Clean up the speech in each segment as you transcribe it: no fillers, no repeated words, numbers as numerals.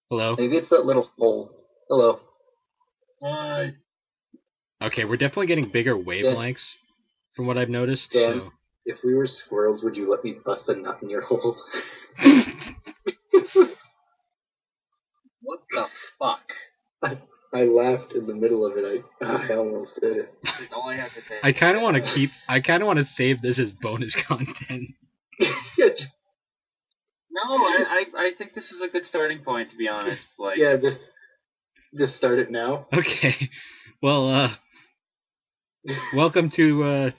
Hello? Maybe it's that little hole. Hello. Hi. Okay, we're definitely getting bigger wavelengths from what I've noticed. Dan, So. if we were squirrels, would you let me bust a nut in your hole? What the fuck? I laughed in the middle of it. I almost did it. That's all I have to say. I kind of want to save this as bonus content. No, I think this is a good starting point, to be honest. Like, yeah, just start it now. Okay. Well, welcome to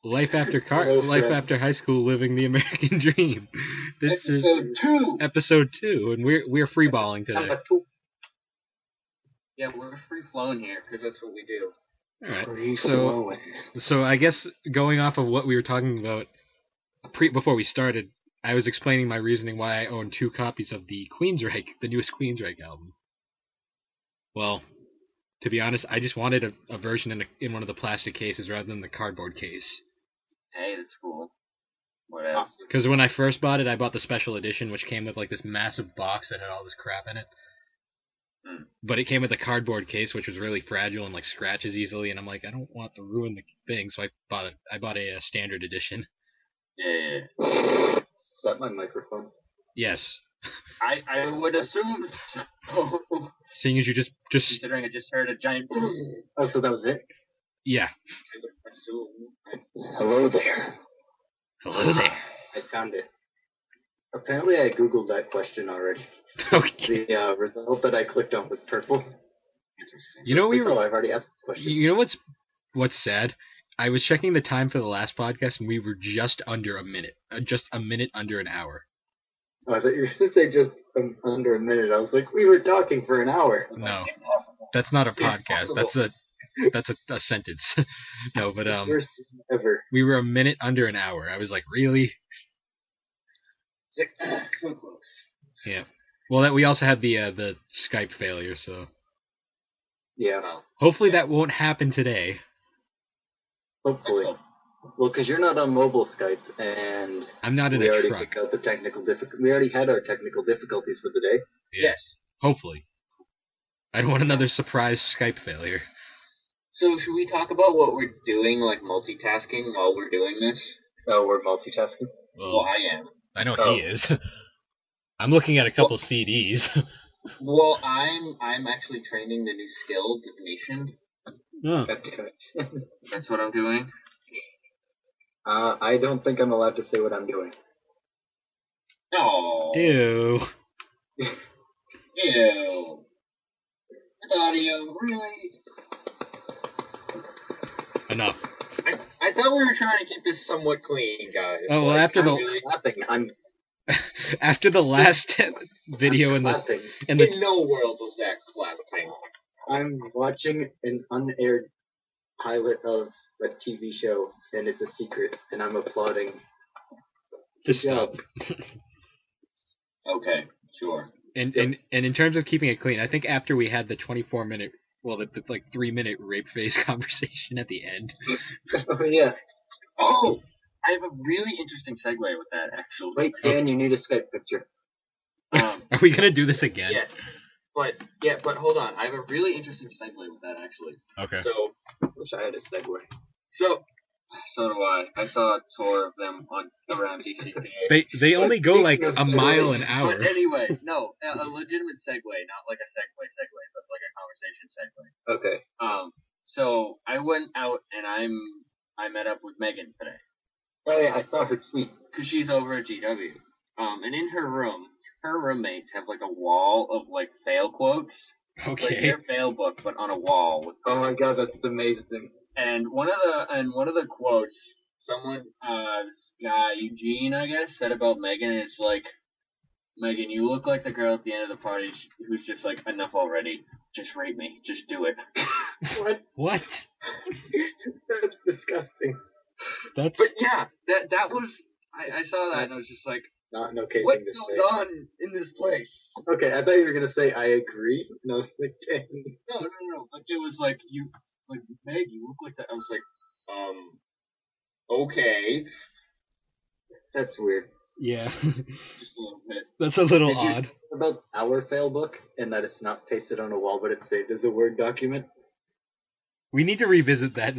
Life After High School, Living the American Dream. This is episode 2, and we're freeballing today. Yeah, we're free flowing here because that's what we do. All right. So I guess going off of what we were talking about before we started, I was explaining my reasoning why I own 2 copies of the newest Queensryche album. Well, to be honest, I just wanted a version in one of the plastic cases rather than the cardboard case. Hey, that's cool. What else? Because when I first bought it, I bought the special edition, which came with like this massive box that had all this crap in it. But it came with a cardboard case, which was really fragile and like scratches easily. And I'm like, I don't want to ruin the thing, so I bought a standard edition. Yeah. Is that my microphone? Yes. I would assume so. Seeing as you just considering I just heard a giant. Oh, so that was it? Yeah. I would assume. Hello there. Hello there. I found it. Apparently, I googled that question already. Okay. The result that I clicked on was purple. You know I've already asked this question. You know what's sad? I was checking the time for the last podcast, and we were just under a minute. Just a minute under an hour. Oh, I thought you were going to say just under a minute. I was like, we were talking for an hour. No, that's not a podcast. That's a sentence. No, but Worst ever. we were a minute under an hour. I was like, really? So close. Yeah. Well, we also had the Skype failure, so yeah. Hopefully that won't happen today. Hopefully. Well, because you're not on mobile Skype, and I'm not in a truck. We already had our technical difficulties for the day. Yeah. Yes. Hopefully. I don't want another surprise Skype failure. So should we talk about what we're doing, like multitasking, while we're doing this? Oh, we're multitasking? Well, I am. I know he is. I'm looking at a couple CDs. Well, I'm actually training the new skill, divination. Oh. That's what I'm doing. I don't think I'm allowed to say what I'm doing. Oh. Ew. Ew. Audio, really? Enough. I thought we were trying to keep this somewhat clean, guys. Oh, well, after after the last video in no world was that clapping. I'm watching an unaired pilot of a TV show, and it's a secret, and I'm applauding. Just stop. Okay, sure. And in terms of keeping it clean, I think after we had the 24-minute, the 3-minute rape face conversation at the end. Oh, yeah. Oh! I have a really interesting segue with that, actually. Wait, Dan, you need a Skype picture. Are we going to do this again? Yeah. But hold on. I have a really interesting segue with that, actually. Okay. So, wish I had a segue. So do I. I saw a tour of them around DC today. They only go like a mile an hour. But anyway, no, a legitimate segue, not like a segue, but like a conversation segue. Okay. So I went out and I met up with Megan today. Oh yeah, I saw her tweet. Because she's over at GW. And in her room, her roommates have like a wall of like fail quotes. Okay. Like their fail book, but on a wall. Oh my god, that's amazing. And one of the quotes, someone, this guy Eugene, I guess, said about Megan. It's like, Megan, you look like the girl at the end of the party who's just like, enough already. Just rape me. Just do it. What? That's disgusting. But yeah, that was. I saw that and I was just like, not an okay what thing to goes say. on in this place? Okay, I thought you were gonna say I agree. No, I was like, No. But it was like Meg, you look like that. I was like, okay. That's weird. Yeah. Just a little bit. That's a little Did you odd. hear about our fail book and that it's not pasted on a wall, but it's saved as a Word document? We need to revisit that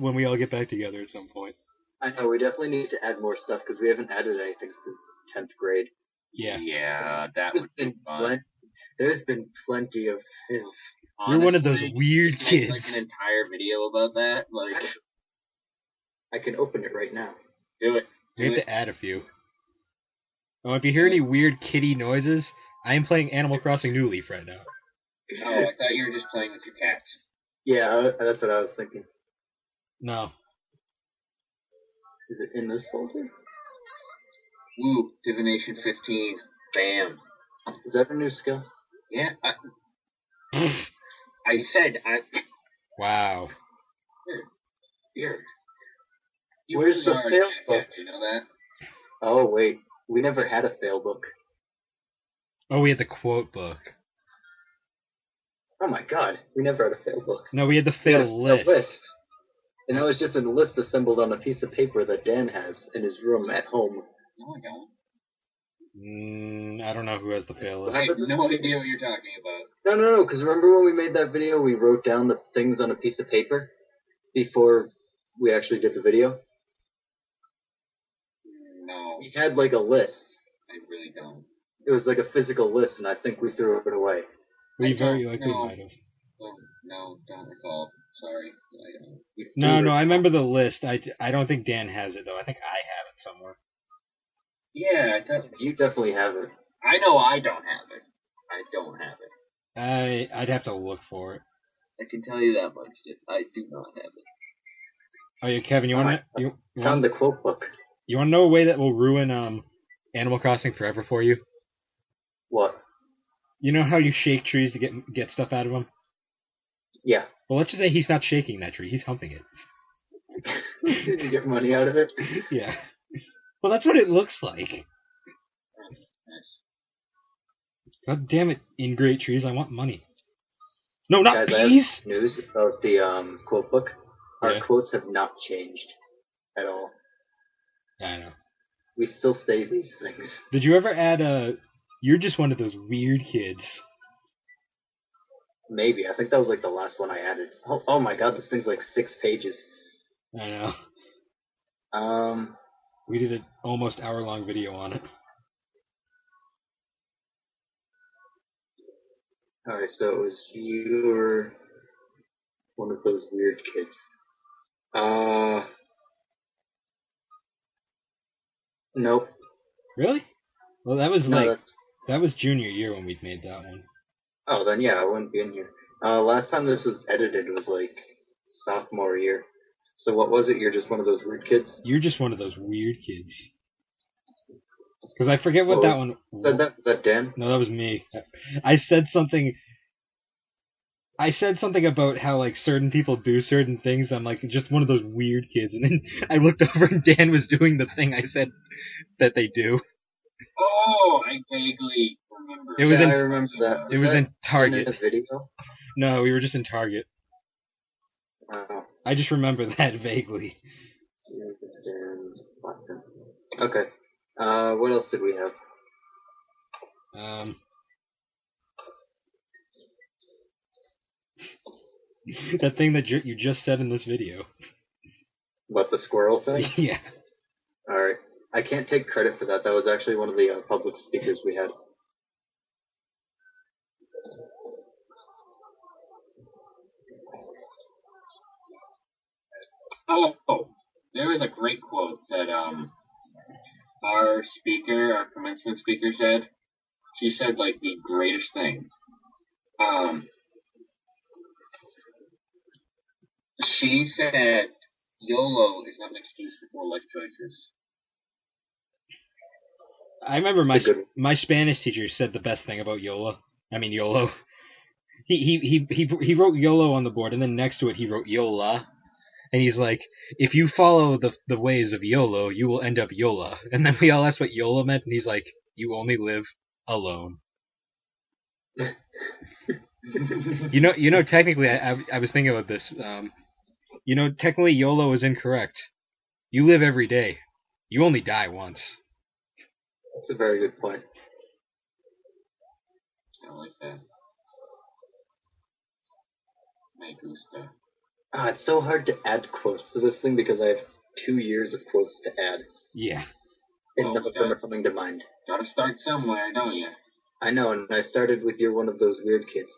when we all get back together at some point. I know, we definitely need to add more stuff because we haven't added anything since 10th grade. Yeah. Yeah, that There's would be been, fun. there's been plenty of filth. We're one of those Honestly, weird just make, kids. like an entire video about that. Like, I can open it right now. do it. We have to add a few. Oh, if you hear any weird kitty noises, I am playing Animal Crossing New Leaf right now. Oh, I thought you were just playing with your cats. Yeah, that's what I was thinking. No. Is it in this folder? Woo, Divination 15. Bam. Is that a new skill? Yeah, I said I... Wow. Here. Where's really the are a fail cat, book? You know that? Oh, wait. We never had a fail book. Oh, we had the quote book. Oh my god, we never had a fail book. No, we had the We had fail a list. And that was just a list assembled on a piece of paper that Dan has in his room at home. No, I don't. I don't know who has the fail list. I have no idea what you're talking about. No, because remember when we made that video, we wrote down the things on a piece of paper before we actually did the video? No, We had like a list. I really don't. It was like a physical list, and I think we threw it away. We I very don't likely know. might have. No, don't recall. Sorry. I don't. We No, threw I it- remember the list. I don't think Dan has it, though. I think I have it somewhere. Yeah, You definitely have it. I know I don't have it. I don't have it. I'd have to look for it. I can tell you that much. I do not have it. Oh, yeah, Kevin, you want I to found the quote book. you want to know a way that will ruin Animal Crossing forever for you? What? You know how you shake trees to get stuff out of them? Yeah. Well, let's just say he's not shaking that tree; he's humping it. Did you get money out of it? Yeah. Well, that's what it looks like. Nice. God damn it, ingrate trees! I want money. No, not Guys, I bees. have news about the quote book. Our Yeah. quotes have not changed at all. I know. We still say these things. Did you ever add You're just one of those weird kids. Maybe. I think that was like the last one I added. Oh my god, this thing's like 6 pages. I know. Um, We did an almost hour-long video on it. alright, so it was you were one of those weird kids. Nope. Really? Well, that was No, that was junior year when we made that one. oh, then yeah, I wouldn't be in here. Last time this was edited was like sophomore year. So what was it? You're just one of those weird kids? You're just one of those weird kids. Because I forget what Well, that one. Said that? Was that Dan? No, that was me. I said something. I said something about how like certain people do certain things. I'm like just one of those weird kids, and then I looked over and Dan was doing the thing I said that they do. Oh, I vaguely remember. It was Yeah, in. I remember that. It was that in Target. in a video? No, we were just in Target. Oh. I just remember that vaguely. Okay. What else did we have? That thing that you just said in this video. What, the squirrel thing? Yeah. Alright. I can't take credit for that. That was actually one of the public speakers we had. Oh, there was a great quote that our commencement speaker said. She said like the greatest thing. She said YOLO is not an excuse for poor life choices. I remember my Spanish teacher said the best thing about YOLO. He wrote YOLO on the board, and then next to it he wrote YOLA. And he's like, if you follow the ways of YOLO, you will end up YOLA. And then we all asked what YOLA meant, and he's like, you only live alone. You know, technically, I was thinking about this. Technically YOLO is incorrect. You live every day. You only die once. That's a very good point. I like that. Me gusta. It's so hard to add quotes to this thing because I have 2 years of quotes to add. Yeah. And none of them are coming to mind. Gotta start somewhere, don't you? I know, and I started with "You're one of those weird kids."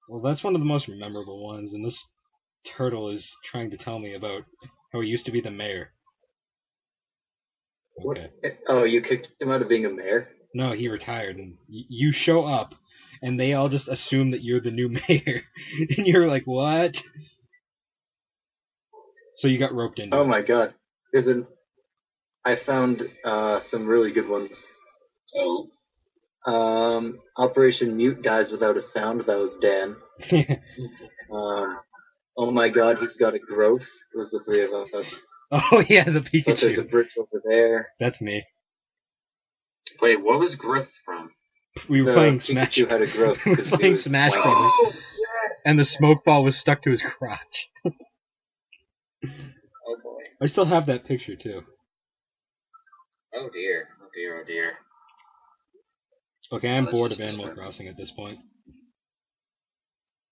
Well, that's one of the most memorable ones, and this turtle is trying to tell me about how he used to be the mayor. Okay. What? Oh, you kicked him out of being a mayor? No, he retired, and you show up, and they all just assume that you're the new mayor, and you're like, what? So you got roped into it. Oh my god. I found some really good ones. Oh. Operation Mute dies without a sound. That was Dan. Oh my god, he's got a growth. It was the three of us. Oh yeah, the Pikachu. But there's a bridge over there. That's me. Wait, what was Griff from? We were playing Smash. Pikachu had a growth. We were playing Smash Brothers, and the smoke ball was stuck to his crotch. Oh boy. I still have that picture too. Oh dear. Oh dear. Oh dear. Okay, I'm bored of Animal Crossing at this point.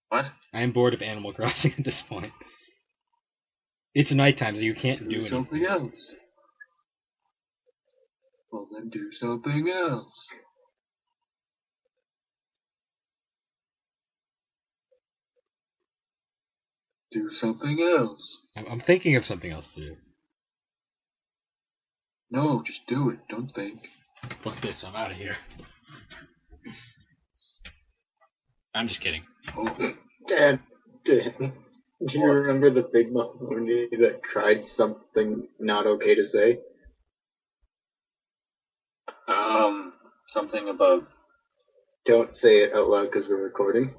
What? I am bored of Animal Crossing at this point. It's nighttime, so you can't do anything. Something else. Well, then do something else. Do something else. I'm thinking of something else to do. No, just do it. Don't think. Fuck this, I'm out of here. I'm just kidding. Oh. Dan, do you remember the big Mahoney that tried something not okay to say? Something about... Don't say it out loud because we're recording.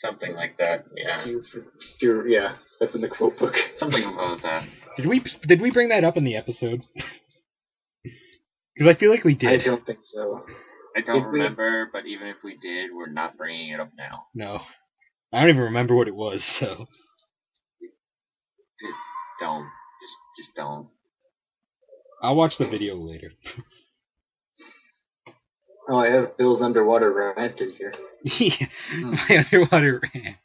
Something like that, yeah. Yeah, that's in the quote book. Something about that. Did we bring that up in the episode? Because I feel like we did. I don't think so. I don't remember, but even if we did, we're not bringing it up now. No. I don't even remember what it was, so... Just don't. Just don't. I'll watch the video later. Oh, I have Bill's underwater rant in here. Yeah, my underwater rant.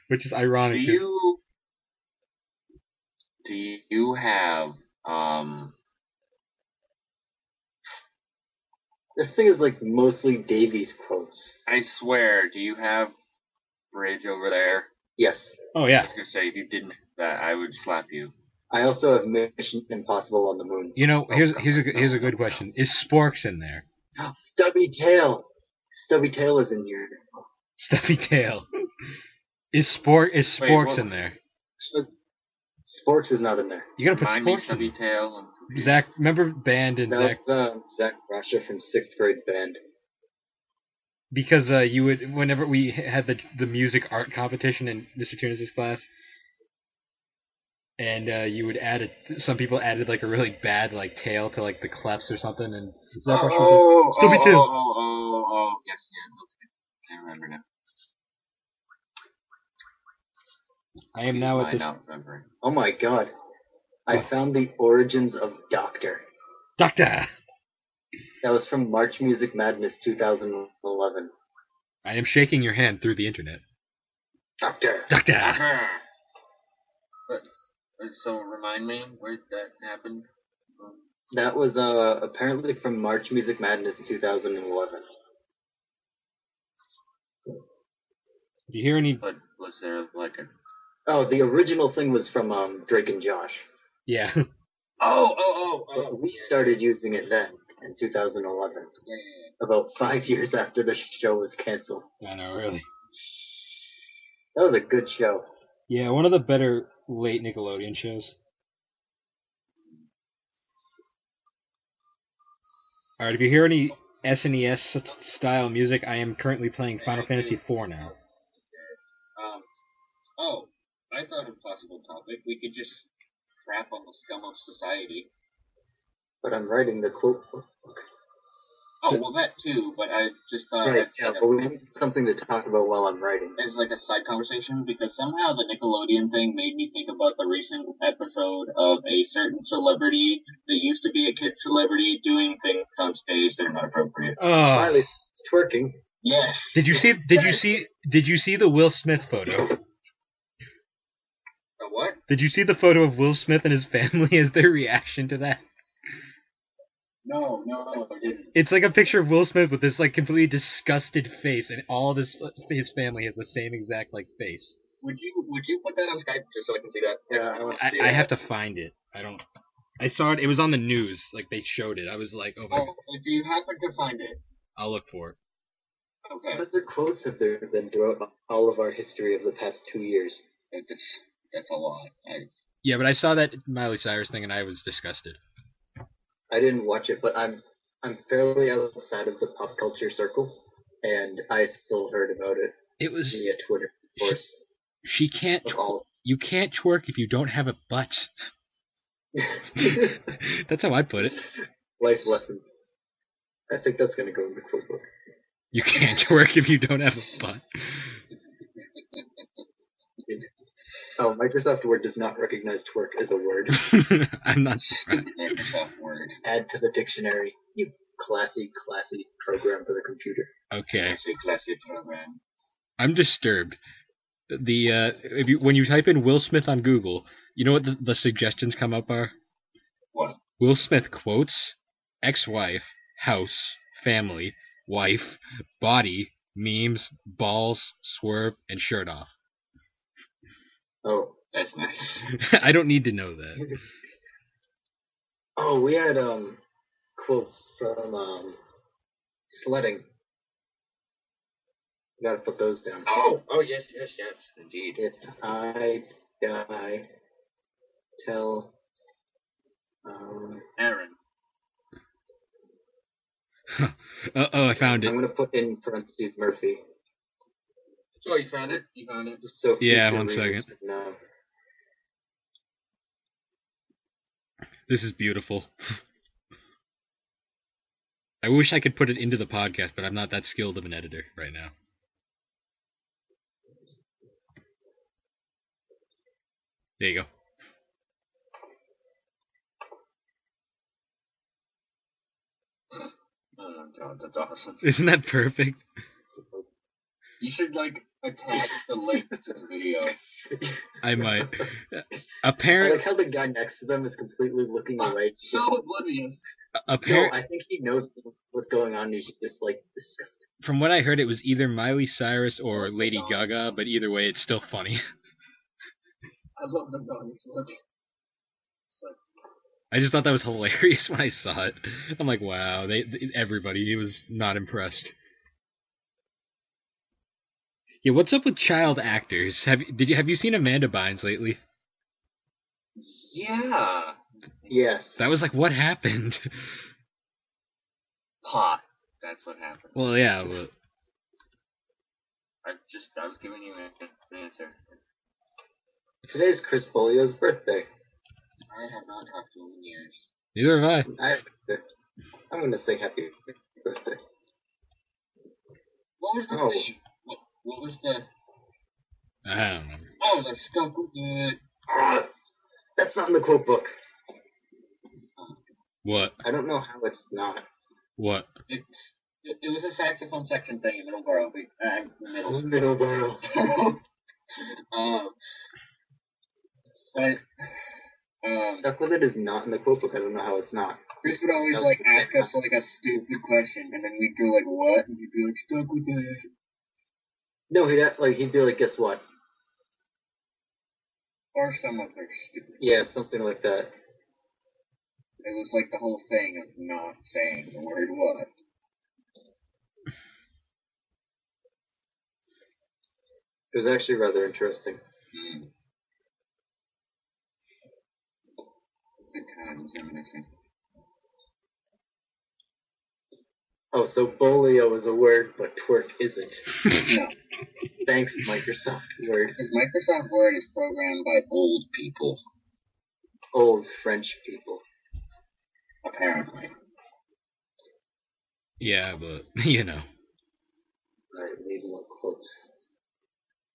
Which is ironic. Do you have, This thing is like mostly Davies quotes. I swear, do you have Bridge over there? Yes. Oh, yeah. I was going to say, if you didn't have that, I would slap you. I also have Mission Impossible on the Moon. You know, here's a good question. Is Sporks in there? Stubby Tail. Stubby Tail is in here. Stubby Tail. Is Sporks in there? Sporks is not in there. You gotta put Sporks in Stubby Tail. Zach, remember Band and Zach? That was Zach Brasha from 6th grade Band. Because you would, whenever we had the music art competition in Mr. Tunis' class, and you would add some people added like a really bad like tail to like the clefs or something, and Zach Brasha was like, Stubby Tail. Yes, yeah, I remember now. I am now at this. Oh my god. I found the origins of Doctor. Doctor! That was from March Music Madness 2011. I am shaking your hand through the internet. Doctor! Doctor! So remind me where that happened? That was apparently from March Music Madness 2011. Do you hear any... But was there like a... Oh, the original thing was from Drake and Josh. Yeah. But we started using it then, in 2011. Yeah. About 5 years after the show was canceled. I know, really. That was a good show. Yeah, one of the better late Nickelodeon shows. Alright, if you hear any SNES style music, I am currently playing Final Fantasy IV now. I thought of a possible topic. We could just crap on the scum of society. But I'm writing the quote book. Oh, well, that too, but I just thought... Right, yeah, but we need something to talk about while I'm writing. As like a side conversation, because somehow the Nickelodeon thing made me think about the recent episode of a certain celebrity that used to be a kid celebrity doing things on stage that are not appropriate. Miley's twerking. Yes. Did you see the Will Smith photo? The what? Did you see the photo of Will Smith and his family as their reaction to that? No, I didn't. It's like a picture of Will Smith with this like completely disgusted face, and all of his family has the same exact like face. Would you put that on Skype just so I can see that? Yeah, I have to find it. I saw it. It was on the news. Like they showed it. I was like, oh my. Oh, if you happen to find it, I'll look for it. Okay. What other quotes have there been throughout all of our history of the past 2 years? That's a lot. Yeah, but I saw that Miley Cyrus thing and I was disgusted. I didn't watch it, but I'm fairly outside of the pop culture circle, and I still heard about it. It was via Twitter, of course. She can't. You can't twerk if you don't have a butt. That's how I put it. Life lesson. I think that's going to go in the quote book. You can't twerk if you don't have a butt. Oh, Microsoft Word does not recognize twerk as a word. I'm not surprised. Microsoft Word. Add to the dictionary. You classy program for the computer. Okay. Classy program. I'm disturbed. When you type in Will Smith on Google, you know what the suggestions come up are? What? Will Smith quotes, ex-wife, house, family, wife, body, memes, balls, swerve, and shirt off. Oh, that's nice. I don't need to know that. Oh, we had quotes from sledding. You gotta put those down. Oh, yes, indeed. If I die, tell Aaron. I found it. I'm gonna put in parentheses Murphy. Oh, you found it? Just so yeah, 1 second. No. This is beautiful. I wish I could put it into the podcast, but I'm not that skilled of an editor right now. There you go. Oh my god, that's awesome. Isn't that perfect? You should, attach the link to the video. I might. I like how the guy next to them is completely looking away. So oblivious. No, I think he knows what's going on. He's just, disgusted. From what I heard, it was either Miley Cyrus or Lady Gaga, but either way, it's still funny. I love the dog's look. I just thought that was hilarious when I saw it. I'm like, wow, everybody was not impressed. Yeah, what's up with child actors? Have you seen Amanda Bynes lately? Yeah. Yes. That was like, what happened? Hot. That's what happened. Well, yeah, but... I was giving you an answer. Today's Chris Bolio's birthday. I have not talked to him in years. Neither have I'm going to say happy birthday. What was the thing? What was the... I don't know. Oh, they're stuck with it. That's not in the quote book. What? I don't know how it's not. What? It was a saxophone section thing in Middleborough. Middleborough. Stuck with it is not in the quote book. I don't know how it's not. Chris would always ask us a stupid question, and then we'd go what? And he'd be like, stuck with it. No, he'd be like, guess what? Or some other stupid. Yeah, something like that. It was the whole thing of not saying the word what. It was actually rather interesting. Good times reminiscing. Oh, so bolio is a word, but twerk isn't. No. Thanks, Microsoft Word. Because Microsoft Word is programmed by old people. Old French people. Apparently. Yeah, but, you know. Alright, we need more quotes.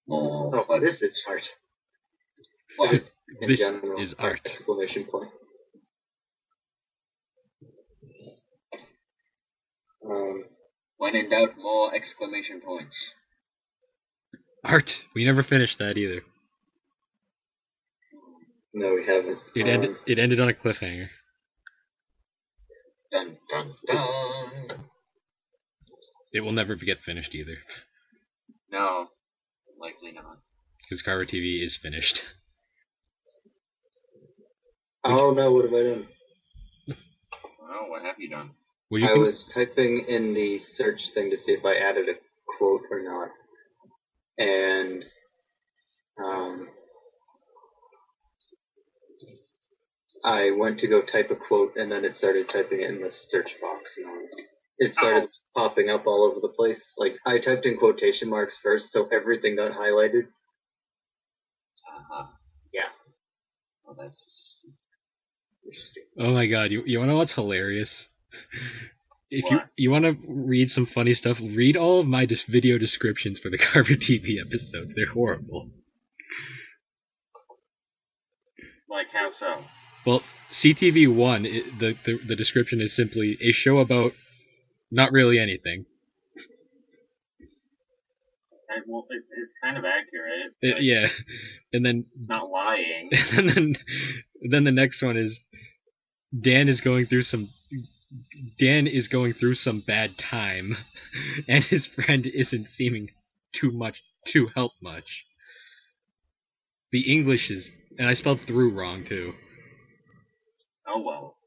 Oh, this is art. What? Just in This general, is art. Exclamation point. When in doubt, more exclamation points. Art. We never finished that either. No, we haven't. It ended on a cliffhanger. Dun, dun, dun. It will never get finished either. No, likely not. Because Carver TV is finished. Oh no, what have I done? Oh, what have you done? I was typing in the search thing to see if I added a quote or not. And I went to go type a quote, and then it started typing it in the search box. And it started popping up all over the place. Like, I typed in quotation marks first, so everything got highlighted. Uh-huh. Yeah. Oh, that's stupid. Oh my god, you wanna know what's hilarious? If you want to read some funny stuff, read all of my video descriptions for the Carver TV episodes. They're horrible. Like how so? Well, CTV1, the description is simply a show about not really anything. Well, it's kind of accurate. Yeah, and then it's not lying. And then the next one is Dan is going through some bad time, and his friend isn't seeming to help much. The English is, and I spelled through wrong too. Oh well.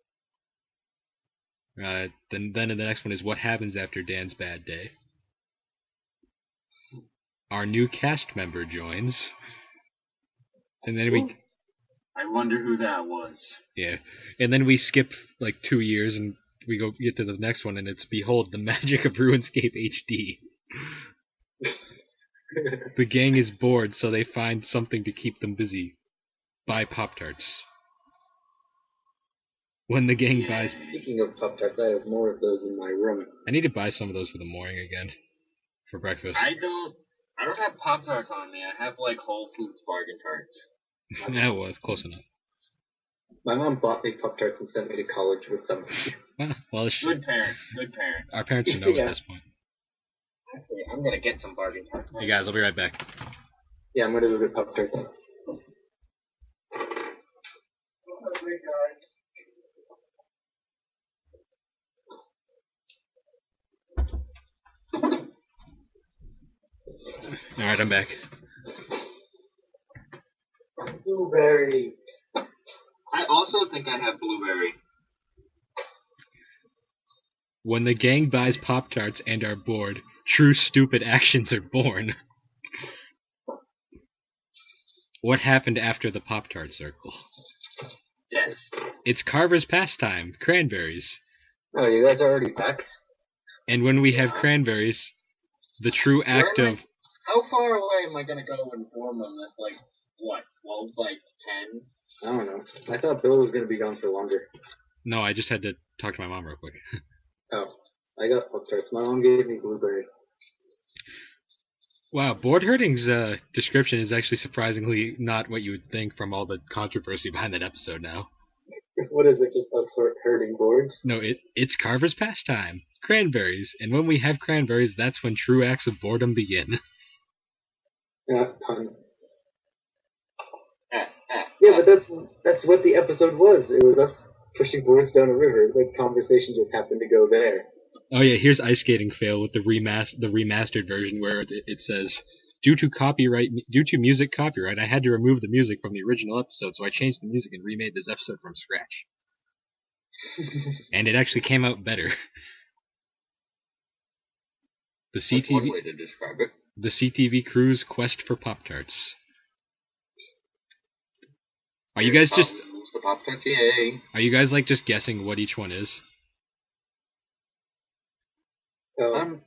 Then the next one is what happens after Dan's bad day. Our new cast member joins, and then I wonder who that was. Yeah, and then we skip like 2 years and we get to the next one, and it's Behold the Magic of RuneScape HD. The gang is bored, so they find something to keep them busy. Buy Pop-Tarts. When the gang buys... Speaking of Pop-Tarts, I have more of those in my room. I need to buy some of those for the morning again. For breakfast. I don't have Pop-Tarts on me. I have like Whole Foods bargain tarts. That was close enough. My mom bought me Pop-Tarts and sent me to college with them. Well, good parent. Our parents should know at this point. Actually, I'm gonna get some bargain tarts. Hey guys, I'll be right back. Yeah, I'm gonna go get Pop-Tarts. Alright, I'm back. Blueberry. I also think I have blueberry. When the gang buys Pop-Tarts and are bored, true stupid actions are born. What happened after the Pop-Tart circle? Yes. It's Carver's pastime, cranberries. Oh, you guys are already back? And when we have cranberries, the true act of... How far away am I going to go and form on this? Like, what, 12 by 10? I don't know. I thought Bill was going to be gone for longer. No, I just had to talk to my mom real quick. Oh, I got Pop-Tarts. My mom gave me blueberry. Wow, Board Herding's description is actually surprisingly not what you would think from all the controversy behind that episode now. What is it, just us herding boards? No, it's Carver's pastime, cranberries, and when we have cranberries, that's when true acts of boredom begin. Yeah, pun. Yeah, but that's what the episode was. It was us pushing boards down a river. Like, conversation just happened to go there. Oh yeah, here's Ice Skating Fail with the remastered version where it says, due to music copyright, I had to remove the music from the original episode, so I changed the music and remade this episode from scratch. And it actually came out better. That's one way to describe it. The CTV crew's quest for Pop-Tarts. Are you guys just... The Pop-Tarts, yay. Are you guys like just guessing what each one is? I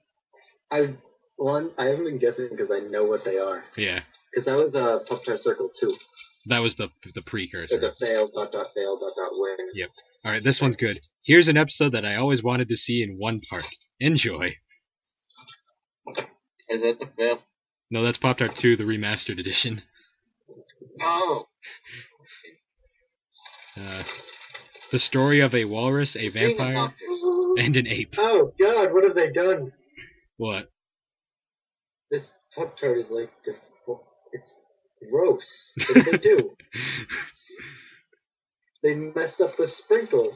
haven't been guessing because I know what they are. Yeah. Because that was Pop-Tart Circle 2. That was the precursor. The fail.fail.win. Yep. All right, this one's good. Here's an episode that I always wanted to see in one part. Enjoy. Is that the fail? No, that's Pop-Tart 2, the remastered edition. Oh. The story of a walrus, a vampire, and an ape. Oh, God, what have they done? What? This Pop-Tart is like... It's gross. What did they do? They messed up the sprinkles.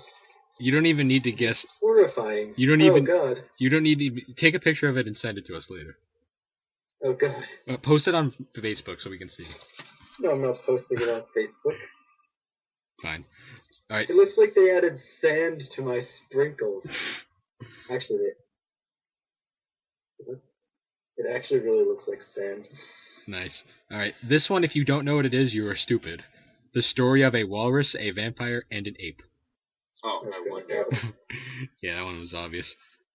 You don't even need to guess. It's horrifying. You don't Oh, even... God. You don't need to... Take a picture of it and send it to us later. Oh, God. Post it on Facebook so we can see. No, I'm not posting it on Facebook. Fine. All right. It looks like they added sand to my sprinkles. Actually, it actually really looks like sand. Nice. All right. This one, if you don't know what it is, you are stupid. The story of a walrus, a vampire, and an ape. Oh, I wonder. Yeah, that one was obvious.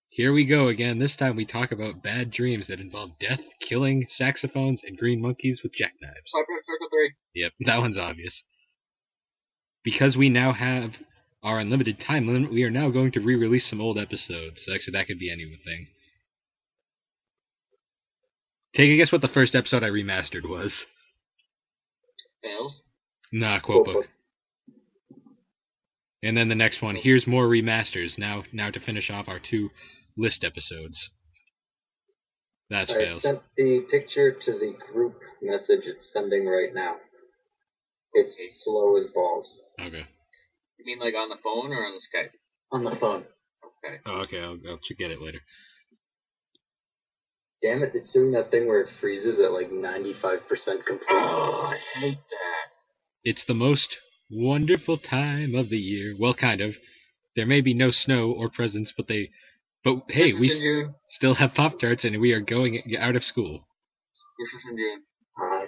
Here we go again. This time we talk about bad dreams that involve death, killing, saxophones, and green monkeys with jackknives. Circle 3. Yep, that one's obvious. Because we now have our unlimited time limit, we are now going to re-release some old episodes. So actually, that could be anything. Take a guess what the first episode I remastered was. Fails? Nah, quote book. And then the next one. Here's more remasters. Now to finish off our 2 list episodes. That's fails. I sent the picture to the group message it's sending right now. It's slow as balls. Okay. You mean like on the phone or on the Skype? On the phone. Okay. Oh, okay. I'll get it later. Damn it, it's doing that thing where it freezes at like 95% complete. Oh, I hate that. It's the most wonderful time of the year. Well, kind of. There may be no snow or presents, but hey, we still have Pop-Tarts and we are going out of school. Christmas in June. Hi.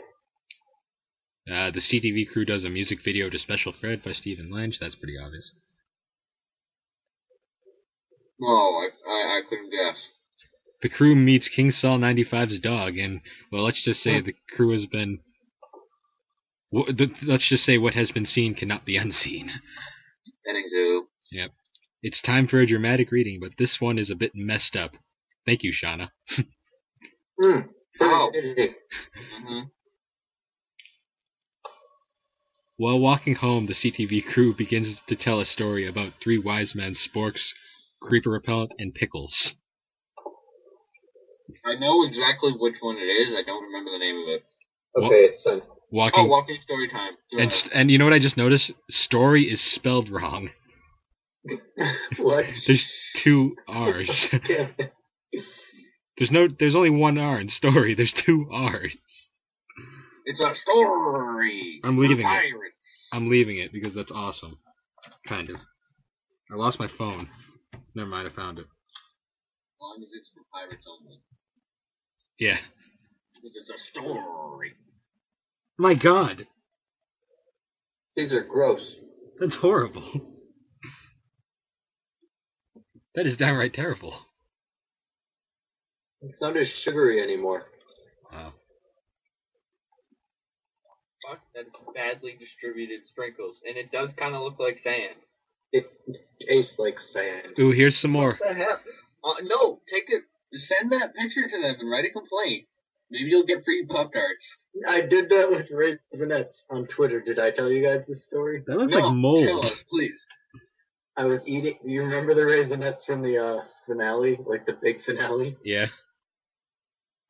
The CTV crew does a music video to Special Fred by Stephen Lynch. That's pretty obvious. No, I couldn't guess. The crew meets King Saul 95's dog, and, well, let's just say the crew has been... Let's just say what has been seen cannot be unseen. Petting zoo. Yep. It's time for a dramatic reading, but this one is a bit messed up. Thank you, Shauna. Oh. Mm-hmm. While walking home, the CTV crew begins to tell a story about 3 wise men, sporks, creeper repellent, and pickles. I know exactly which one it is. I don't remember the name of it. Okay, it's sent. Walking story time. And you know what I just noticed? Story is spelled wrong. What? There's 2 R's. There's only 1 R in story. There's 2 R's. It's a story. I'm leaving it. I'm leaving it because that's awesome. Kind of. I lost my phone. Never mind, I found it. As long as it's for pirates only. Yeah. Because it's a story. My God. These are gross. That's horrible. That is downright terrible. It's not as sugary anymore. Wow. Fuck, that's badly distributed sprinkles. And it does kind of look like sand. It tastes like sand. Ooh, here's some more. What the hell? No, send that picture to them and write a complaint. Maybe you'll get free Pop-Tarts. I did that with Raisinets on Twitter. Did I tell you guys this story? That looks like mold. Tell us, please. I was eating... You remember the Raisinets from the finale? Like the big finale? Yeah.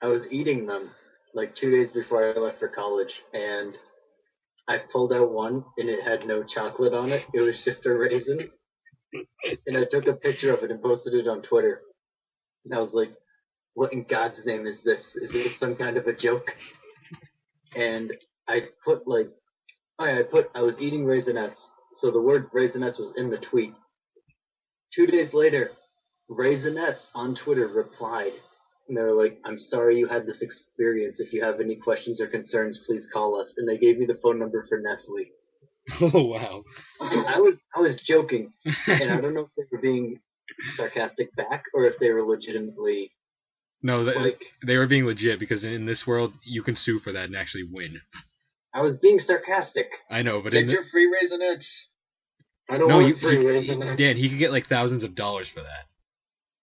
I was eating them like 2 days before I left for college, and I pulled out one, and it had no chocolate on it. It was just a raisin. And I took a picture of it and posted it on Twitter. And I was like, what in God's name is this? Is this some kind of a joke? And I put I was eating Raisinets, so the word Raisinets was in the tweet. 2 days later, Raisinets on Twitter replied. And they were like, I'm sorry you had this experience. If you have any questions or concerns, please call us. And they gave me the phone number for Nestle. Oh, wow. I was joking. And I don't know if they were being sarcastic back or if they were legitimately... No, they were being legit because in this world, you can sue for that and actually win. I was being sarcastic. I know, but Get your free Raisinets. I don't want free Raisinets. Dan, he could get like thousands of dollars for that.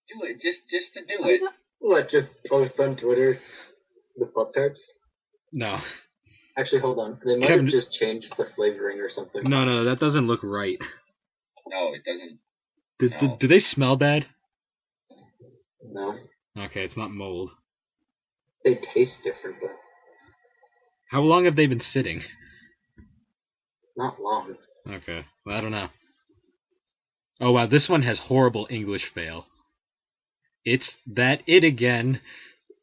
Do it, just to do it. What, just post on Twitter the Pop-Tarts? No. Actually, hold on. They might have just changed the flavoring or something. No, that doesn't look right. No, it doesn't. Do they smell bad? No. Okay, it's not mold. They taste different, though. How long have they been sitting? Not long. Okay, well, I don't know. Oh, wow, this one has horrible English fail. It's that it again,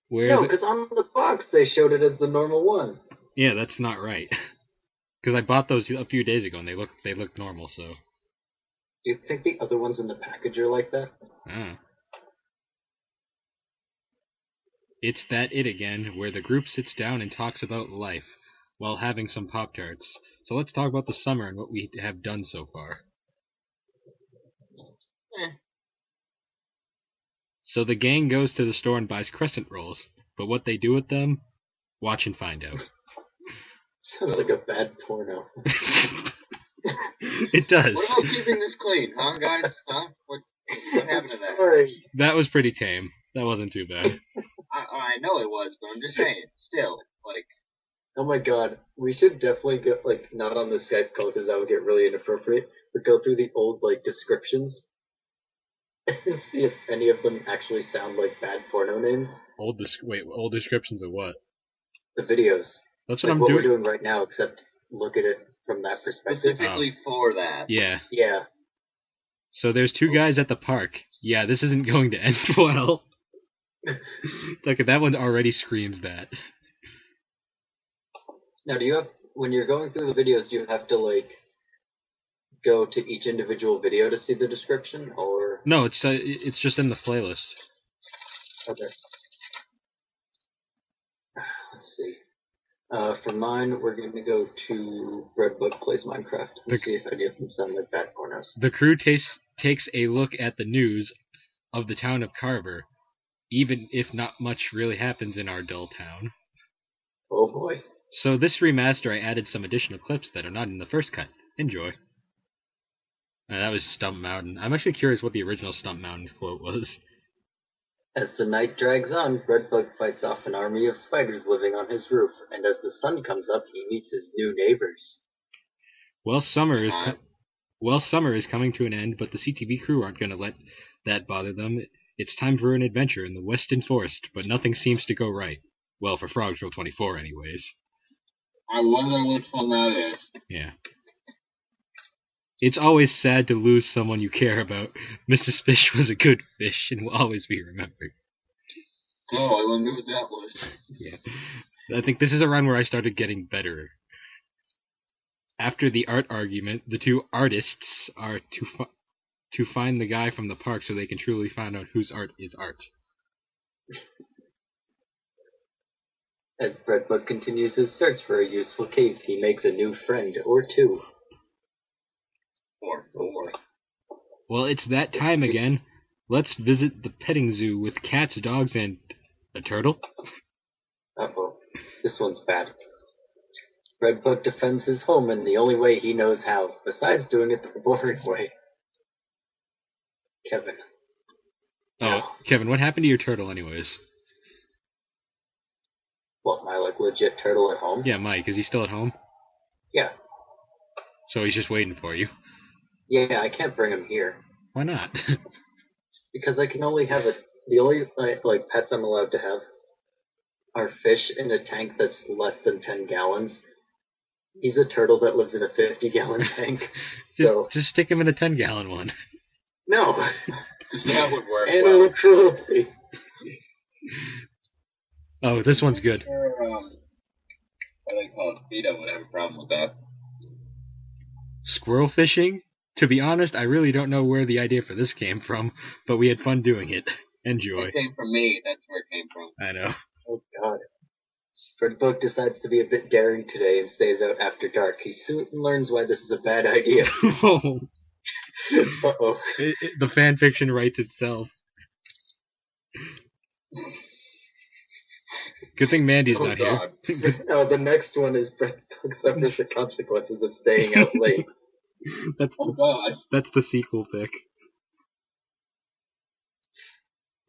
where... No, because on the box they showed it as the normal one. Yeah, that's not right. Because I bought those a few days ago, and they look normal, so... Do you think the other ones in the package are like that? It's that it again, where the group sits down and talks about life, while having some Pop-Tarts. So let's talk about the summer and what we have done so far. So the gang goes to the store and buys crescent rolls, but what they do with them, watch and find out. Sounds like a bad porno. It does. What about keeping this clean, huh, guys? Huh? What happened to that? Sorry. That was pretty tame. That wasn't too bad. I know it was, but I'm just saying. Still, like... Oh my god. We should definitely get, like, not on the Skype call because that would get really inappropriate, but go through the old, like, descriptions and see if any of them actually sound like bad porno names. Old descriptions of what? The videos. That's what like I'm what doing. we're doing right now, except look at it from that perspective. Specifically for that. Yeah. Yeah. So there's two guys at the park. Yeah, this isn't going to end well. Look, that one already screams that. Now, do you have, when you're going through the videos, do you have to, like, go to each individual video to see the description, or? No, it's just in the playlist. Okay. Let's see. For mine, we're going to go to Redbug Plays Minecraft and see if any of them sound like bad pornos. The crew takes a look at the news of the town of Carver, even if not much really happens in our dull town. Oh boy. So this remaster, I added some additional clips that are not in the first cut. Enjoy. That was Stump Mountain. I'm actually curious what the original Stump Mountain quote was. As the night drags on, Redbug fights off an army of spiders living on his roof, and as the sun comes up, he meets his new neighbors. Well, summer is coming to an end, but the CTV crew aren't going to let that bother them. It's time for an adventure in the Western Forest, but nothing seems to go right. Well, for Frogsville 24, anyways. I wonder which one that is. Yeah. It's always sad to lose someone you care about. Mrs. Fish was a good fish and will always be remembered. Oh, I wonder what that was. Yeah. I think this is around where I started getting better. After the art argument, the two artists are to find the guy from the park so they can truly find out whose art is art. As Redbug continues his search for a useful cave, he makes a new friend, or two. Or four. Well, it's that time again. Let's visit the petting zoo with cats, dogs, and a turtle. Uh-oh. This one's bad. Redbug defends his home in the only way he knows how, besides doing it the boring way. Kevin. Oh, No. Kevin, what happened to your turtle anyways? What, my, like, legit turtle at home? Yeah, Mike, is he still at home? Yeah. So he's just waiting for you. Yeah, I can't bring him here. Why not? Because I can only have the only, like, pets I'm allowed to have are fish in a tank that's less than 10 gallons. He's a turtle that lives in a 50-gallon tank. Just stick him in a 10-gallon one. No. That would work Animal cruelty. Oh, this one's good. What do they call it? Vito would have a problem with that. Squirrel fishing? To be honest, I really don't know where the idea for this came from, but we had fun doing it. Enjoy. It came from me. That's where it came from. I know. Oh, God. Redbug decides to be a bit daring today and stays out after dark. He soon learns why this is a bad idea. Uh-oh. The fan fiction writes itself. Good thing Mandy's not God. here. No, the next one is Redbug Except for the consequences of staying out late. Oh God. That's the sequel pick.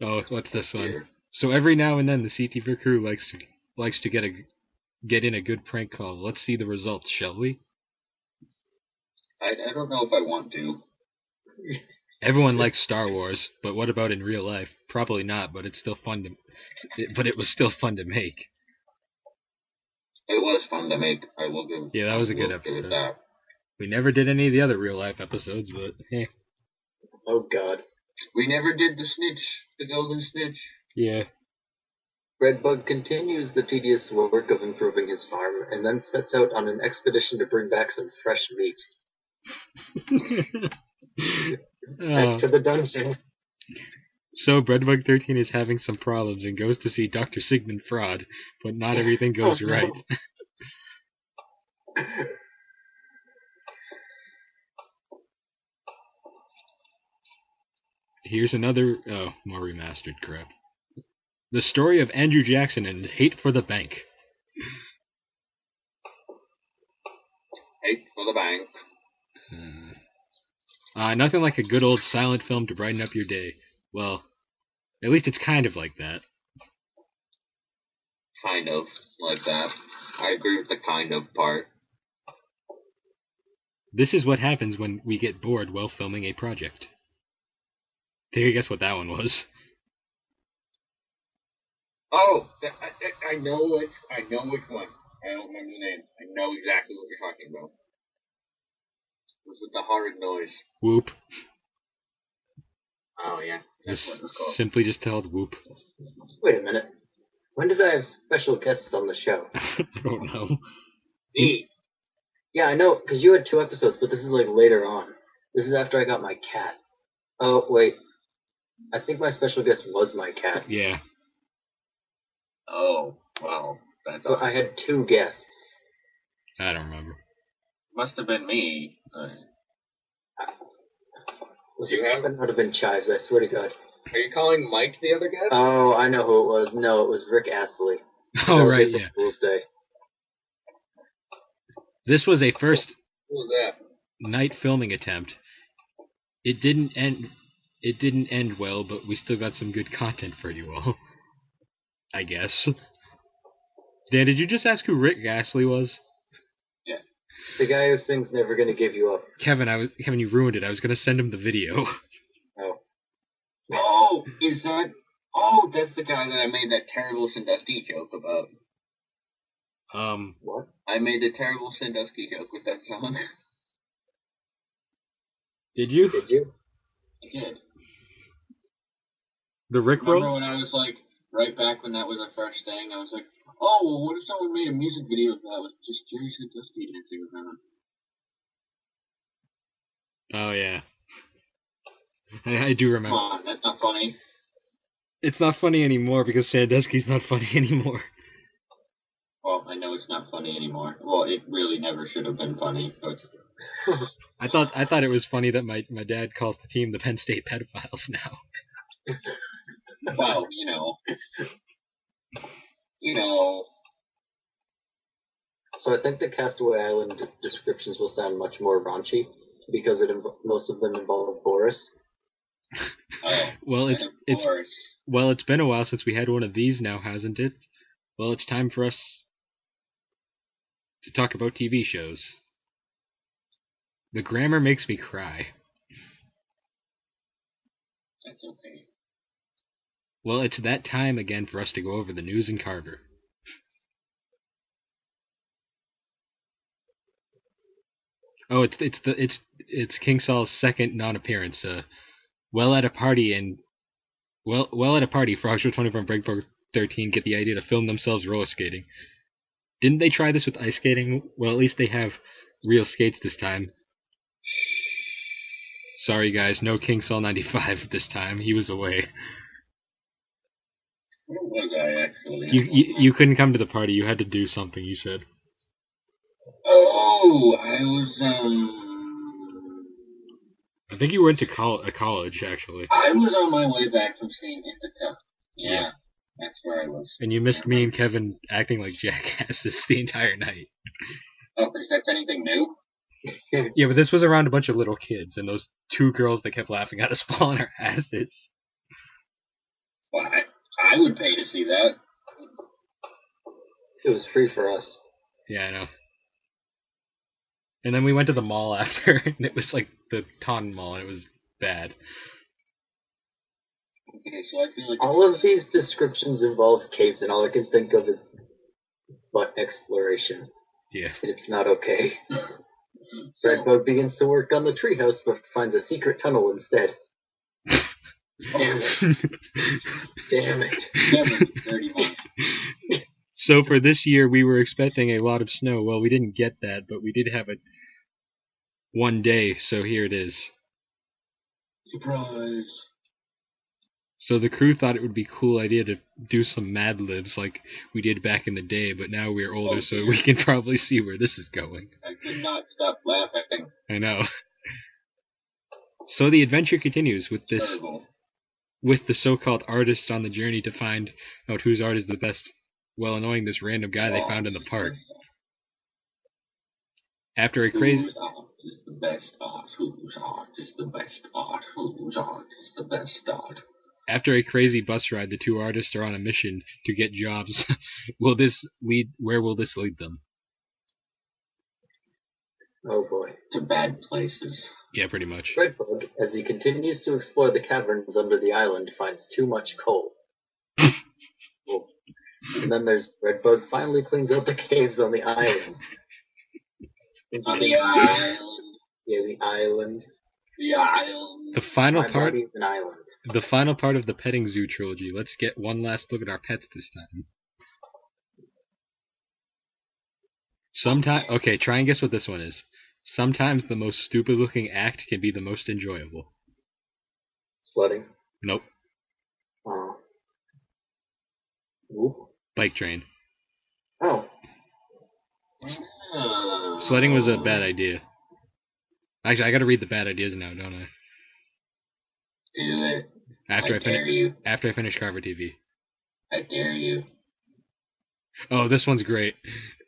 Oh, what's this one? Here. So every now and then the CTV crew likes to get in a good prank call. Let's see the results, shall we? I don't know if I want to. Everyone likes Star Wars, but what about in real life? Probably not, but it's still fun but it was still fun to make. It was fun to make. I will give. Yeah, that was a good give it episode. that. We never did any of the other real life episodes, but Oh God. We never did the golden snitch. yeah. Redbug continues the tedious work of improving his farm, and then sets out on an expedition to bring back some fresh meat. Back to the dungeon. So Breadbug 13 is having some problems and goes to see Dr. Sigmund Fraud, but not everything goes right. Here's another... Oh, more remastered crap. The story of Andrew Jackson and his hate for the bank. Hate for the bank. Nothing like a good old silent film to brighten up your day. Well, at least it's kind of like that. Kind of like that. I agree with the kind of part. This is what happens when we get bored while filming a project. Take a guess what that one was. Oh, I know it. I know which one. I don't remember the name. I know exactly what you're talking about. It was with the horrid noise. Whoop. Oh yeah, that's what it's called. Simply just called Whoop. Wait a minute. When did I have special guests on the show? I don't know. Me. Yeah, I know, because you had 2 episodes, but this is like later on. This is after I got my cat. Oh, wait. I think my special guest was my cat. Yeah. Oh, wow. That's So I had 2 guests. I don't remember. Must have been me. Was it Kevin? Would have been Chives, I swear to God. Are you calling Mike the other guy? Oh, I know who it was. No, it was Rick Astley. Oh, right, yeah. Fool's Day. This was a first Who was that? night filming attempt. It didn't end well, but we still got some good content for you all. I guess. Dan, did you just ask who Rick Astley was? Yeah. The guy who sings Never Gonna Give You Up. Kevin, you ruined it. I was gonna send him the video. Oh. Oh, is that... Oh, that's the guy that I made that terrible Sandusky joke about. What? I made the terrible Sandusky joke with that song. Did you? Did you? I did. The Rick Remember roll? when I was like, right back when that was the first thing, I was like, oh, well, what if someone made a music video of that with just Jerry Sandusky dancing around? Oh, yeah. I do remember. Come on, that's not funny. It's not funny anymore because Sandusky's not funny anymore. Well, I know it's not funny anymore. Well, it really never should have been funny, but... I thought it was funny that my dad calls the team the Penn State pedophiles now. Well, you know. So I think the Castaway Island descriptions will sound much more raunchy because most of them involve Boris. Well, it's been a while since we had one of these now, hasn't it? Well, it's time for us to talk about TV shows. The grammar makes me cry. That's okay. Well, it's that time again for us to go over the news in Carver. Oh, it's King Saul's second non-appearance. While at a party, Frogs for 24 and Breakpoint 13 get the idea to film themselves roller skating. Didn't they try this with ice skating? Well, at least they have real skates this time. Sorry, guys, no King Saul 95 this time. He was away. Where was I, actually? You couldn't come to the party. You had to do something, you said. Oh, I was, I think you went to college, actually. I was on my way back from seeing Ithaca. Yeah, that's where I was. And you missed me and Kevin acting like jackasses the entire night. Oh, because that's anything new? Yeah, but this was around a bunch of little kids, and those two girls that kept laughing at us falling our asses. Well, I would pay to see that. It was free for us. Yeah, I know. And then we went to the mall after, and it was like the Taunton Mall, and it was bad. Okay, so I feel like... All of these descriptions involve caves, and all I can think of is butt exploration. Yeah. It's not okay. Redbug begins to work on the treehouse, but finds a secret tunnel instead. Damn it. Damn it. Dirty one. So for this year, we were expecting a lot of snow. Well, we didn't get that, but we did have it one day, so here it is. Surprise. So the crew thought it would be a cool idea to do some Mad Libs like we did back in the day, but now we're older, so we can probably see where this is going. I could not stop laughing. I know. So the adventure continues with this, with the so-called artist on the journey to find out whose art is the best, while annoying this random guy they found in the park. After a crazy... Whose art is the best art? Whose art is the best art? Whose art is the best art? After a crazy bus ride, the two artists are on a mission to get jobs. Where will this lead them? Oh boy. To bad places. Yeah, pretty much. Redbug, as he continues to explore the caverns under the island, finds too much coal. Oh. And then there's Redbug finally cleans out the caves on the island. On the island. Yeah, the island. The island. The final My part. body's an island. The final part of the petting zoo trilogy. Let's get one last look at our pets this time. Okay, try and guess what this one is. Sometimes the most stupid-looking act can be the most enjoyable. Sledding? Nope. Whoop. Bike train. Oh. Sledding was a bad idea. Actually, I gotta read the bad ideas now, don't I? Do it. After I finish Carver TV. I dare you. Oh, this one's great.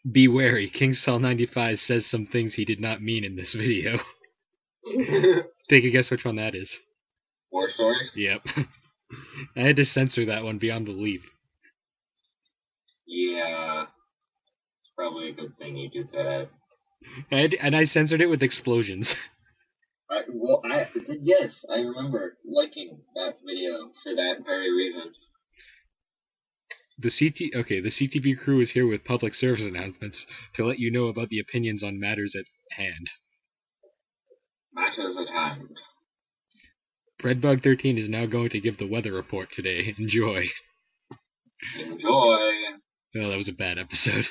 Be wary, KingSaul95 says some things he did not mean in this video. Take a guess which one that is. War stories? Yep. I had to censor that one beyond belief. Yeah. It's probably a good thing you do that. And I censored it with explosions. Yes, I remember liking that video for that very reason. The CTV crew is here with public service announcements to let you know about the opinions on matters at hand. Matters at hand. Redbug13 is now going to give the weather report today. Enjoy. Enjoy. Oh, that was a bad episode.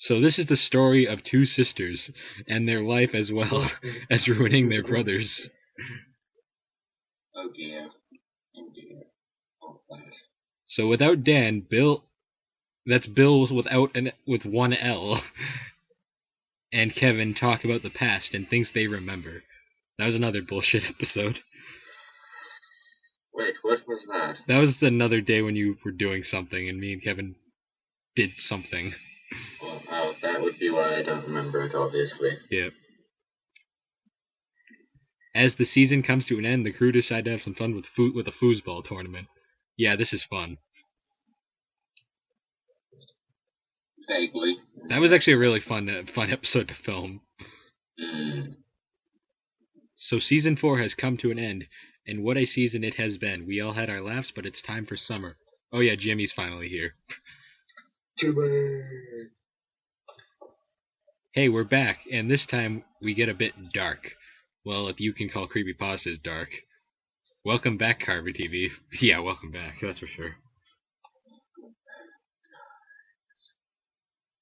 So this is the story of two sisters and their life as well as ruining their brothers. Oh dear. Oh dear. Oh gosh. So without Dan, Bill, that's Bill with one L, and Kevin talk about the past and things they remember. That was another bullshit episode. Wait, what was that? That was another day when you were doing something and me and Kevin did something. Well, that would be why I don't remember it, obviously. Yep. As the season comes to an end, the crew decide to have some fun with a foosball tournament. Yeah, this is fun. Vaguely. That was actually a really fun episode to film. So season 4 has come to an end, and what a season it has been. We all had our laughs, but it's time for summer. Oh yeah, Jimmy's finally here. Hey, we're back, and this time we get a bit dark. Well, if you can call creepypastas dark. Welcome back, Carver TV. Yeah, welcome back, that's for sure.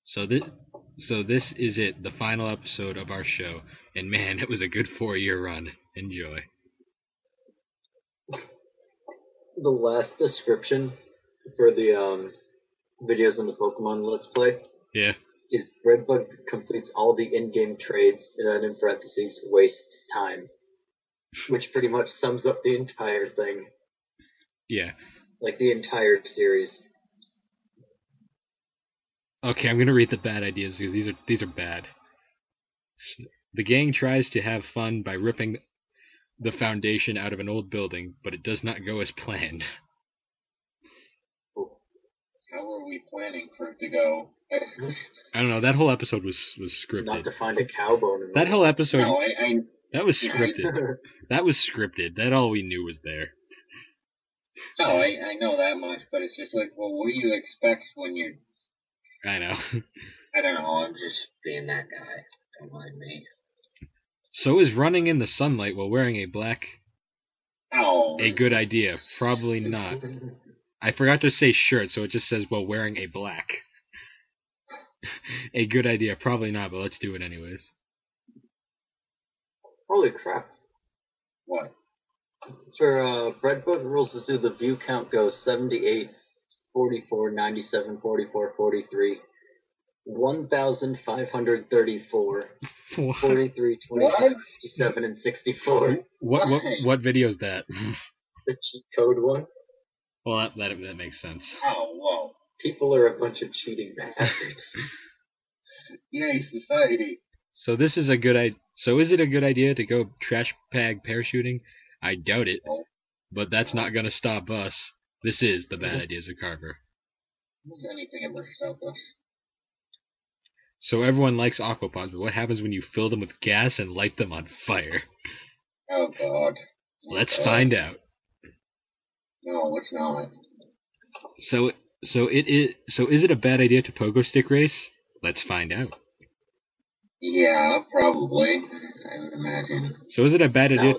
So this is it, the final episode of our show. And man, it was a good 4-year run. Enjoy. The last description for the videos on the Pokemon Let's Play is Redbug completes all the in-game trades, and then in parentheses, wastes time. Which pretty much sums up the entire thing. Yeah. Like the entire series. Okay, I'm gonna read the bad ideas because these are bad. The gang tries to have fun by ripping the foundation out of an old building, but it does not go as planned. How were we planning for it to go? I don't know. That whole episode was scripted. Not to find a cow bone. That whole episode. No, that was scripted. That was scripted. That all we knew was there. No, I know that much, but it's just like, well, what do you expect when you're... I know. I don't know, I'm just being that guy. Don't mind me. So is running in the sunlight while wearing a black a good idea? Probably not. I forgot to say shirt, so it just says while wearing a black. A good idea? Probably not, but let's do it anyways. Holy crap. What? For Breadbook Rules to Do, the view count goes 78, 44, 97, 44, 43, 1,534, 43, 26, 57, and 64. What video is that? The cheat code one. Well, that makes sense. Oh, whoa. People are a bunch of cheating bastards. Yay, society. So this is a good So is it a good idea to go trash bag parachuting? I doubt it, but that's not going to stop us. This is the bad ideas of Carver. Does anything ever stop us? So everyone likes aquapods, but what happens when you fill them with gas and light them on fire? Oh God. Let's find out. No, it's not. So is it a bad idea to pogo stick race? Let's find out. Yeah, probably. I would imagine. So is it a bad idea?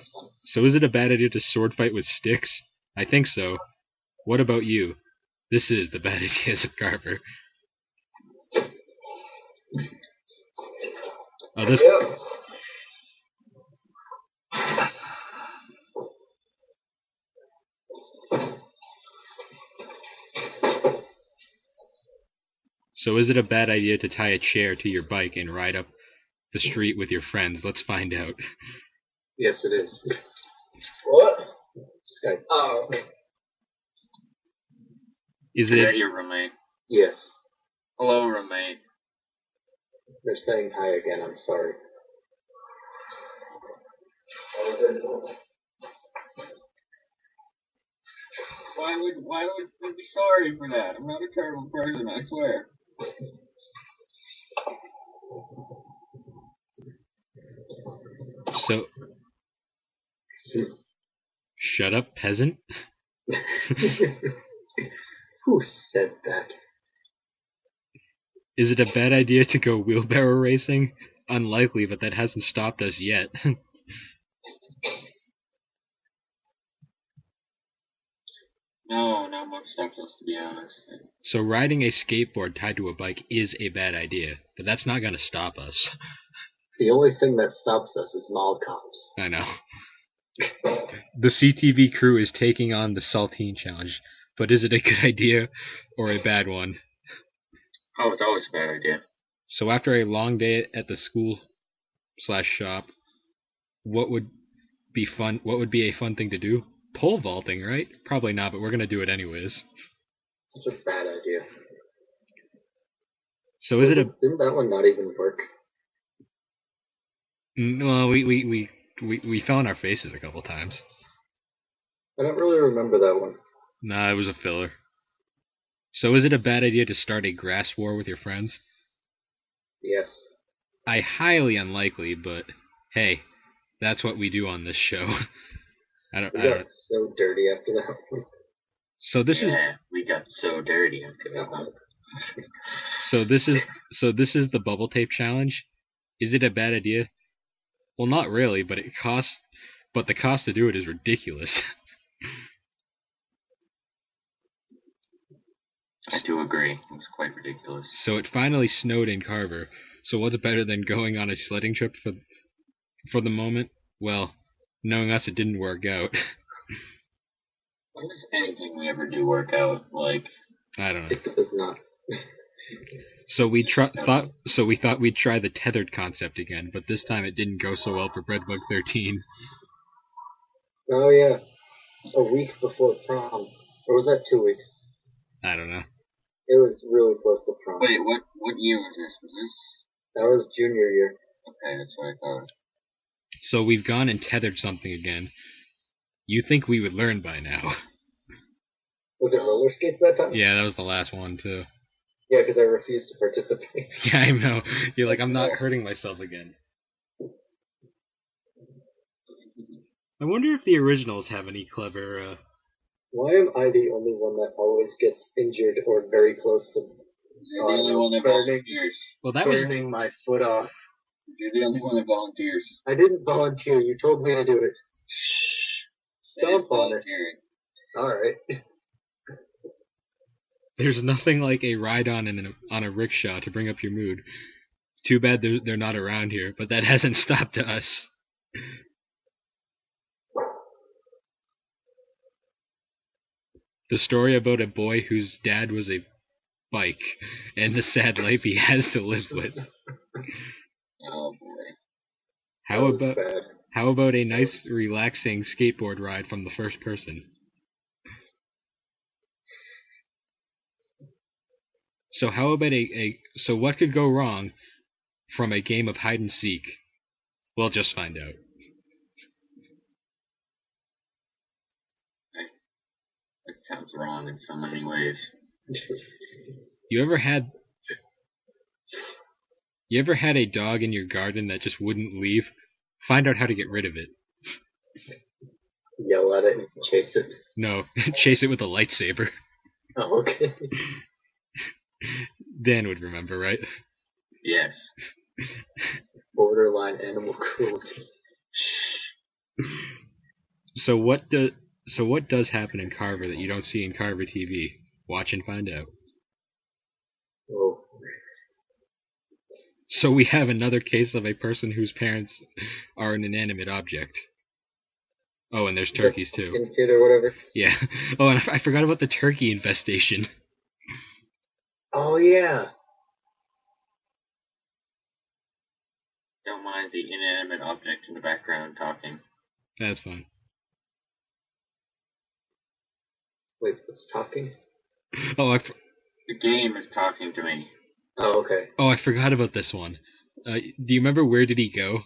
So is it a bad idea to sword fight with sticks? I think so. What about you? This is the bad ideas of Carver. Oh, this. So is it a bad idea to tie a chair to your bike and ride up the street with your friends? Let's find out. Yes, it is. What? Skype. Oh, okay. Is that your roommate? Yes. Hello, roommate. They're saying hi again, I'm sorry. Why would we be sorry for that? I'm not a terrible person, I swear. So, shut up, peasant. Who said that? Is it a bad idea to go wheelbarrow racing? Unlikely, but that hasn't stopped us yet. No, not much stops us, to be honest. So riding a skateboard tied to a bike is a bad idea, but that's not going to stop us. The only thing that stops us is mall cops. I know. The CTV crew is taking on the Saltine Challenge, but is it a good idea or a bad one? Oh, it's always a bad idea. So after a long day at the school/shop, what would be fun? What would be a fun thing to do? Pole vaulting, right? Probably not, but we're gonna do it anyways. Such a bad idea. So is it a? Didn't that one not even work? Well, we fell on our faces a couple times. I don't really remember that one. Nah, it was a filler. So is it a bad idea to start a grass war with your friends? Yes. Highly unlikely, but hey, that's what we do on this show. We got so dirty after that one. So this is. We got so dirty after that one. So this is the bubble tape challenge. Is it a bad idea? Well, not really, but the cost to do it is ridiculous. I do agree. It was quite ridiculous. So it finally snowed in Carver. So what's better than going on a sledding trip for the moment? Well, knowing us, it didn't work out. When does anything we ever do work out? Like, I don't know. It does not. So we thought we'd try the tethered concept again, but this time it didn't go so well for Breadbook 13. Oh yeah, a week before prom, or was that 2 weeks? I don't know. It was really close to prom. Wait, what year was this? Was this? That was junior year. Okay, that's what I thought. So we've gone and tethered something again. You think we would learn by now. Was it roller skates that time? Yeah, that was the last one, too. Yeah, because I refused to participate. Yeah, I know. You're like, I'm not hurting myself again. I wonder if the originals have any clever... Why am I the only one that always gets injured or very close to You're the only one that volunteers. Well, that burning my foot off? You're the only one that volunteers. I didn't volunteer. You told me to do it. Stomp on it. Alright. There's nothing like a ride-on on a rickshaw to bring up your mood. Too bad they're not around here, but that hasn't stopped us. The story about a boy whose dad was a bike, and the sad life he has to live with. Oh boy. How about a nice, relaxing skateboard ride from the first person? So how about so what could go wrong from a game of hide and seek? We'll just find out. That sounds wrong in so many ways. You ever had a dog in your garden that just wouldn't leave? Find out how to get rid of it. Yell at it and chase it? No, chase it with a lightsaber. Oh, okay. Dan would remember, right? Yes. Borderline animal cruelty. So what does happen in Carver that you don't see in Carver TV? Watch and find out. Oh. So we have another case of a person whose parents are an inanimate object. Oh, and there's turkeys too. Kid or whatever. Yeah. Oh, and I forgot about the turkey infestation. Oh yeah. Don't mind the inanimate object in the background talking. That's fine. Wait, what's talking? Oh, The game is talking to me. Oh, okay. Oh, I forgot about this one. Do you remember Where Did He Go?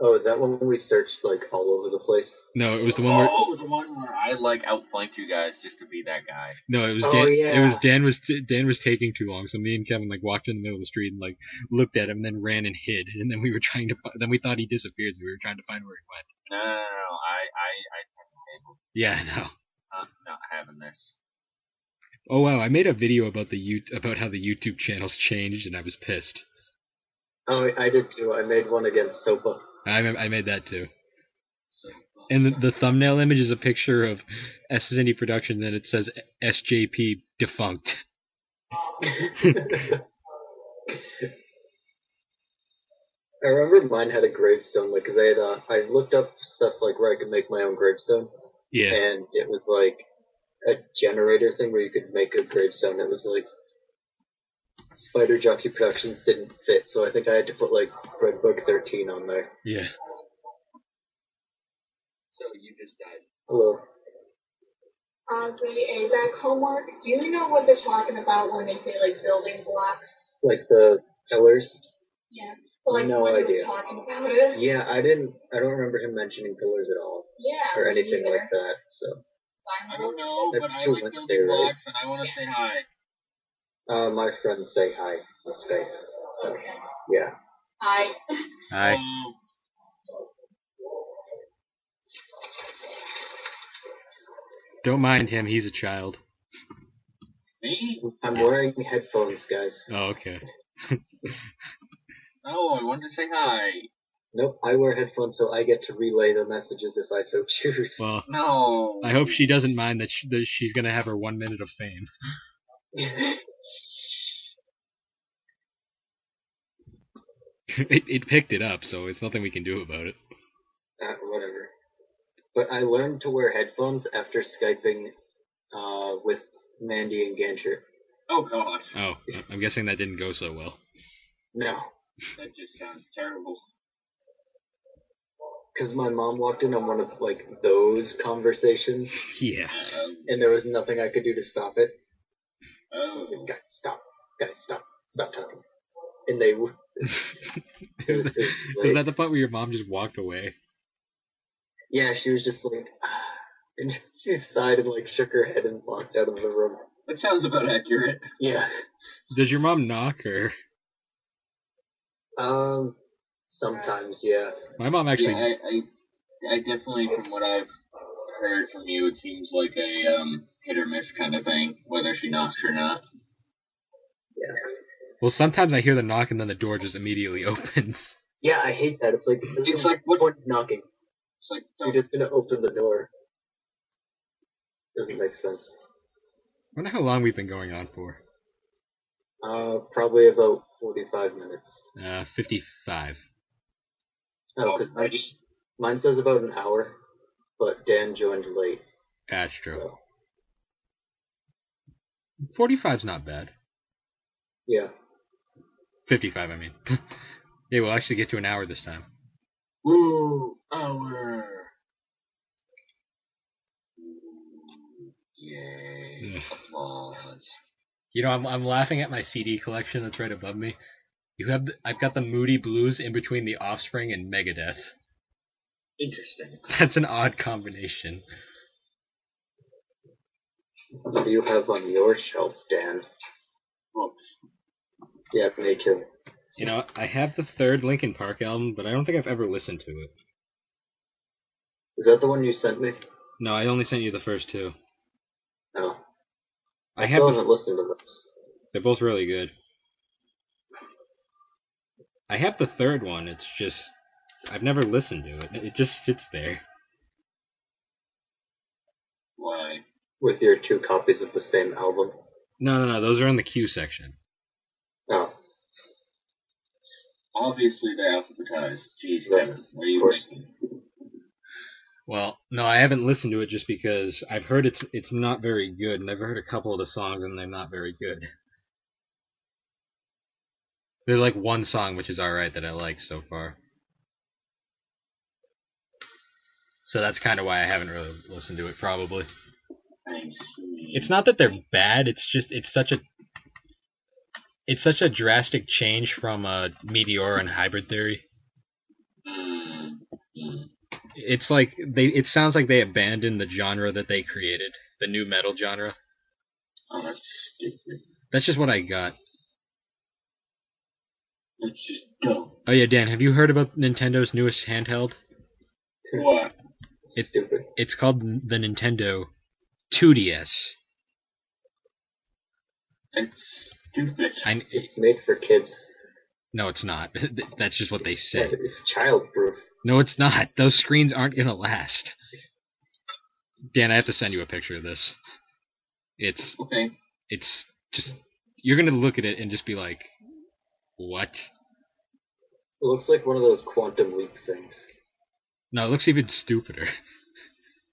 Oh, is that when we searched like all over the place? No, it was the one where. Oh, the one where I outflanked you guys just to be that guy. No, it was Dan. Dan. Yeah. It was Dan was taking too long, so me and Kevin walked in the middle of the street and looked at him, and then ran and hid, and then we were then we thought he disappeared, so we were trying to find where he went. No. I Yeah, I know. I'm not having this. Oh wow, I made a video about about how the YouTube channels changed, and I was pissed. Oh, I did too. I made one against Sopa. I made that too. And the thumbnail image is a picture of S Indie Productions, and it says SJP defunct. I remember mine had a gravestone, because I looked up stuff where I could make my own gravestone. Yeah. And it was a generator thing where you could make a gravestone. It was Spider Jockey Productions didn't fit, so I think I had to put Redbug 13 on there. Yeah. So you just died. Hello. A back homework. Do you know what they're talking about when they say building blocks? Like the pillars? Yeah. But, no when idea. He was talking about it. Yeah, I don't remember him mentioning pillars at all. Yeah. Or anything like that, so. I don't know, That's but I too like much building there, right? blocks and I want to say hi. My friends say hi. Let's say. So, Okay. yeah. Hi. Hi. Don't mind him, he's a child. Me? I'm wearing headphones, guys. Oh, okay. Oh, I wanted to say hi. Nope, I wear headphones so I get to relay the messages if I so choose. Well, No. I hope she doesn't mind that she's going to have her 1 minute of fame. It picked it up, so it's nothing we can do about it. Whatever. But I learned to wear headphones after Skyping with Mandy and Gancher. Oh, gosh. Oh, I'm guessing that didn't go so well. No. That just sounds terrible. because my mom walked in on one of like those conversations, Yeah. and there was nothing I could do to stop it. I Oh. was like, guys, stop talking. And they would. Was that the point where your mom just walked away? Yeah, she was just like, and she sighed and like shook her head and walked out of the room. That sounds about accurate. Yeah. Does your mom knock or? Sometimes, yeah. My mom actually. Yeah, I definitely, from what I've heard from you, it seems like a hit or miss kind of thing, whether she knocks or not. Yeah. Well, sometimes I hear the knock and then the door just immediately opens. Yeah, I hate that. It's like what point knocking? It's like, You're just gonna open the door. Doesn't make sense. I wonder how long we've been going on for. Probably about 45 minutes. 55. Oh, because mine says about an hour, but Dan joined late. That's true. So. 45's not bad. Yeah. 55, I mean. Yeah, we'll actually get to an hour this time. woo, hour. Yay. Applause. You know, I'm laughing at my CD collection that's right above me. I've got the Moody Blues in between The Offspring and Megadeth. Interesting. That's an odd combination. What do you have on your shelf, Dan? Books. Yeah, me too. You know, I have the third Linkin Park album, but I don't think I've ever listened to it. Is that the one you sent me? No, I only sent you the first two. No. I still haven't listened to those. They're both really good. I have the third one. It's just I've never listened to it. It just sits there. Why? With your 2 copies of the same album? No. Those are in the Q section. Oh. Obviously, they're alphabetized. Jeez, Right. Kevin, what are you thinking? Well, no, I haven't listened to it just because I've heard it's not very good, and I've heard a couple of the songs and they're not very good. There's like one song which is alright that I like so far. So that's kind of why I haven't really listened to it, probably. I see. It's not that they're bad, it's just it's such a drastic change from Meteor and Hybrid Theory. It's like it sounds like they abandoned the genre that they created, the new metal genre. Oh, that's stupid. That's just what I got. Let's just go. Oh yeah, Dan, have you heard about Nintendo's newest handheld? What? It's stupid. It's called the Nintendo 2DS. It's stupid. It's made for kids. No, it's not. That's just what they say. It's childproof. No, it's not. Those screens aren't gonna last. Dan, I have to send you a picture of this. It's Okay. It's just you're gonna look at it and just be like, what? It looks like one of those quantum leap things. No, it looks even stupider.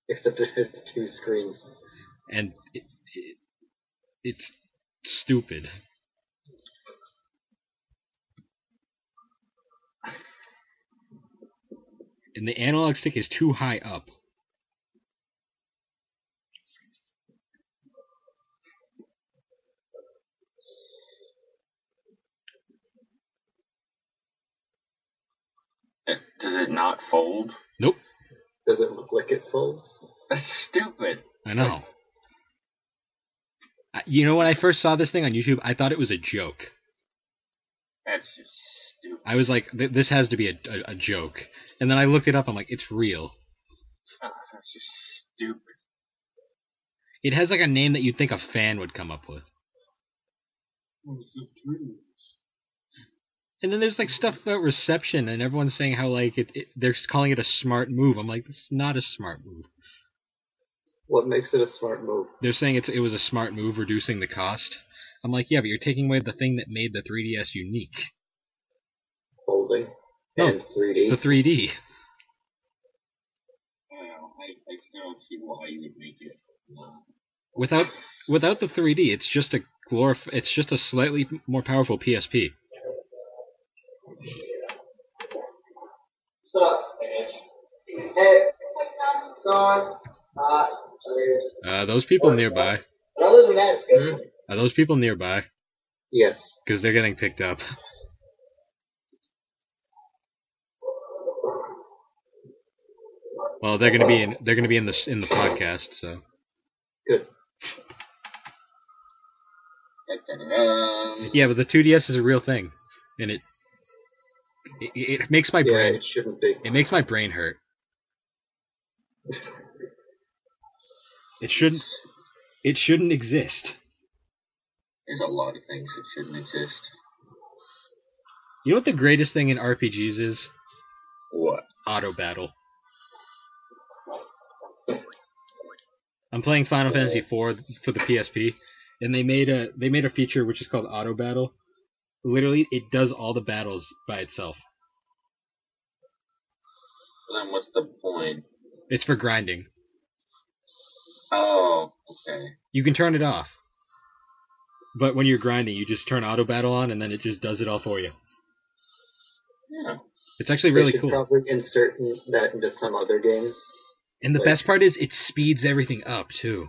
Except it has 2 screens. And it's stupid. And the analog stick is too high up. Does it not fold? Nope. Does it look like it folds? That's stupid. I know. You know, when I first saw this thing on YouTube, I thought it was a joke. That's just stupid. I was like, this has to be a joke. And then I looked it up, I'm like, it's real. Oh, that's just stupid. It has like a name that you'd think a fan would come up with. And then there's like stuff about reception, and everyone's saying how like they're calling it a smart move. I'm like, this is not a smart move. What makes it a smart move? They're saying it was a smart move, reducing the cost. I'm like, yeah, but you're taking away the thing that made the 3DS unique. Folding. No, and 3D. The 3D. Well, I still don't see why you would make it. Without the 3D, it's just a slightly more powerful PSP. What's up, man? Those people nearby. Are those people nearby? Yes. Because they're getting picked up. Well, they're gonna be in the podcast, so. Good. Yeah, but the 2DS is a real thing, and it makes my brain. It shouldn't be. It makes my brain hurt. It shouldn't exist. There's a lot of things that shouldn't exist. You know what the greatest thing in RPGs is? What? Auto battle. I'm playing Final Fantasy IV for the PSP, and they made a feature which is called Auto Battle. Literally, it does all the battles by itself. Then what's the point? It's for grinding. Oh, okay. You can turn it off. But when you're grinding, you just turn Auto Battle on, and then it just does it all for you. Yeah. It's actually really cool. Probably insert that into some other games. And the best part is, it speeds everything up, too.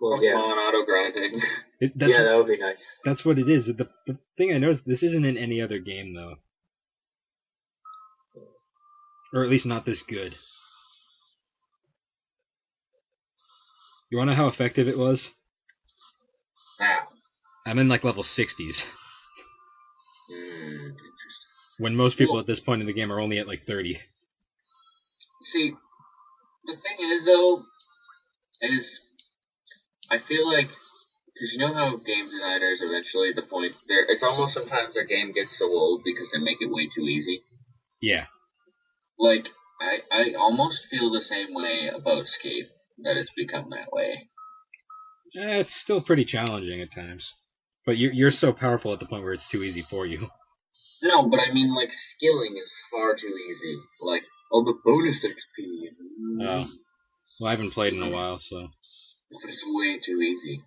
Well, yeah. On auto grinding. That would be nice. That's what it is. The thing I noticed, this isn't in any other game, though. Or at least not this good. You want to know how effective it was? How? I'm in like level 60s. Interesting. When most people at this point in the game are only at like 30. See, the thing is, though, I feel like, because you know how game designers eventually, it's almost sometimes their game gets so old because they make it way too easy. Yeah. Like, I almost feel the same way about Skate, that it's become that way. It's still pretty challenging at times. But you're so powerful at the point where it's too easy for you. No, but I mean, like, skilling is far too easy. Like, the bonus XP. Oh. Well, I haven't played in a while, so. But it's way too easy.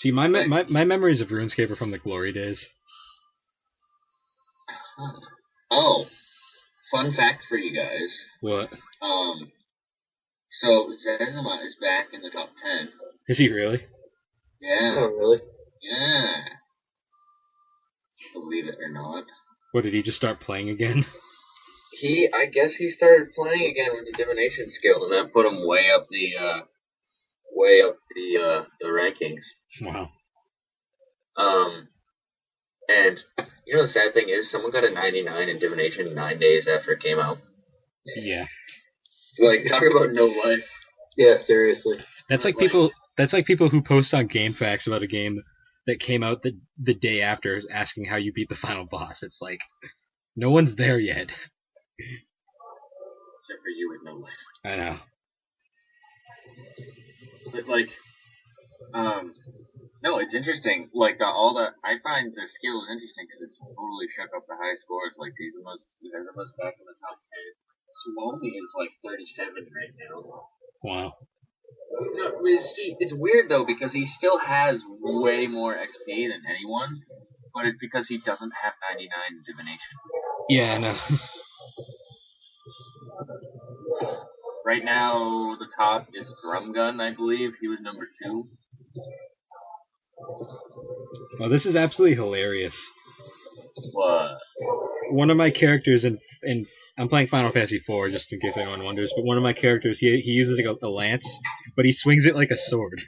See, my memories of RuneScape are from the glory days. Oh, fun fact for you guys. What? So Zezima is back in the top 10. Is he really? Yeah. Oh, really? Yeah. Believe it or not. What, did he just start playing again? I guess he started playing again with the divination skill, and that put him way up the rankings. Wow. And you know the sad thing is, someone got a 99 in divination 9 days after it came out. Yeah. Like, talk about no life. Yeah, seriously. That's like people who post on GameFAQs about a game that came out the day after asking how you beat the final boss. It's like, no one's there yet. Except for you with no life. I know. But like, no, it's interesting. Like I find the skill is interesting because it's totally shook up the high scores. Like Zezima's back in the top 10. Suomi is like 37 right now. Wow. No, see, it's weird though because he still has way more XP than anyone, but it's because he doesn't have 99 in divination. Yeah, I know. Right now, the top is Drumgun, I believe. He was number 2. Well, this is absolutely hilarious. What? One of my characters in I'm playing Final Fantasy IV, just in case anyone wonders, but one of my characters, he uses like a lance, but he swings it like a sword.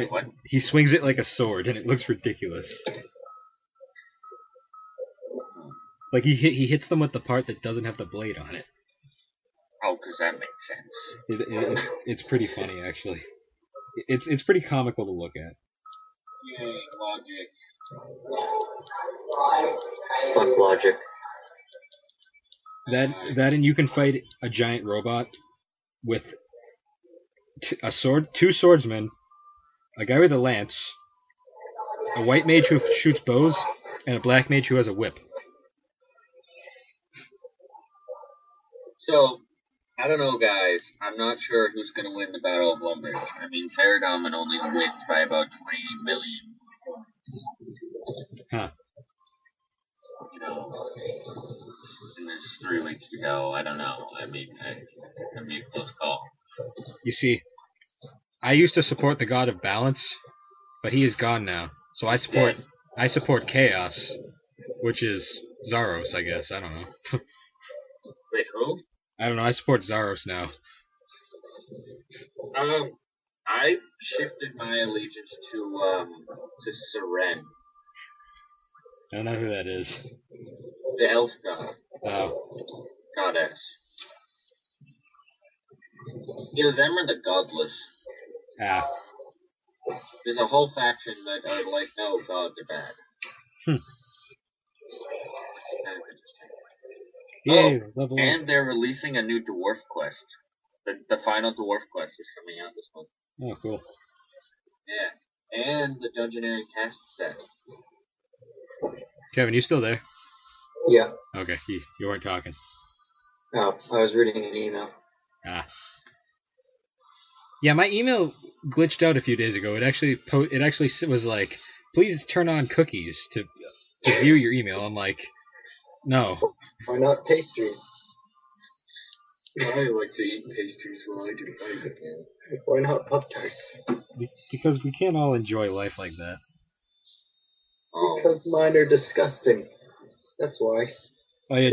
What? He swings it like a sword, and it looks ridiculous. Like, he hits them with the part that doesn't have the blade on it. Oh, because that makes sense. It's pretty funny, actually. It's pretty comical to look at. Yay, logic. Fuck logic. That and you can fight a giant robot with two swordsmen, a guy with a lance, a white mage who shoots bows, and a black mage who has a whip. So, I don't know, guys. I'm not sure who's going to win the Battle of Lumbridge. I mean, Terradomin only wins by about 20 million. Huh. You know, And there's 3 weeks to go. I don't know. I mean, it's gonna be a close call. You see, I used to support the god of balance, but he is gone now. So I support chaos, which is Zaros, I guess. I don't know. Wait, who? I don't know. I support Zaros now. I shifted my allegiance to Seren, I don't know who that is. the elf god, goddess. Either them or the godless. Ah. There's a whole faction that are like, no, gods are bad. Yay, level and they're releasing a new dwarf quest. The final dwarf quest is coming out this month. Oh, cool. Yeah. And the Dungeonary cast set. Kevin, you still there? Yeah. Okay, you weren't talking. Oh, I was reading an email. Ah. Yeah, my email glitched out a few days ago. It actually was like, please turn on cookies to view your email. I'm like, no. Why not pastries? I like to eat pastries when I do anything. Why not Pop-Tarts? Because we can't all enjoy life like that. Oh. Because mine are disgusting. That's why. Oh yeah,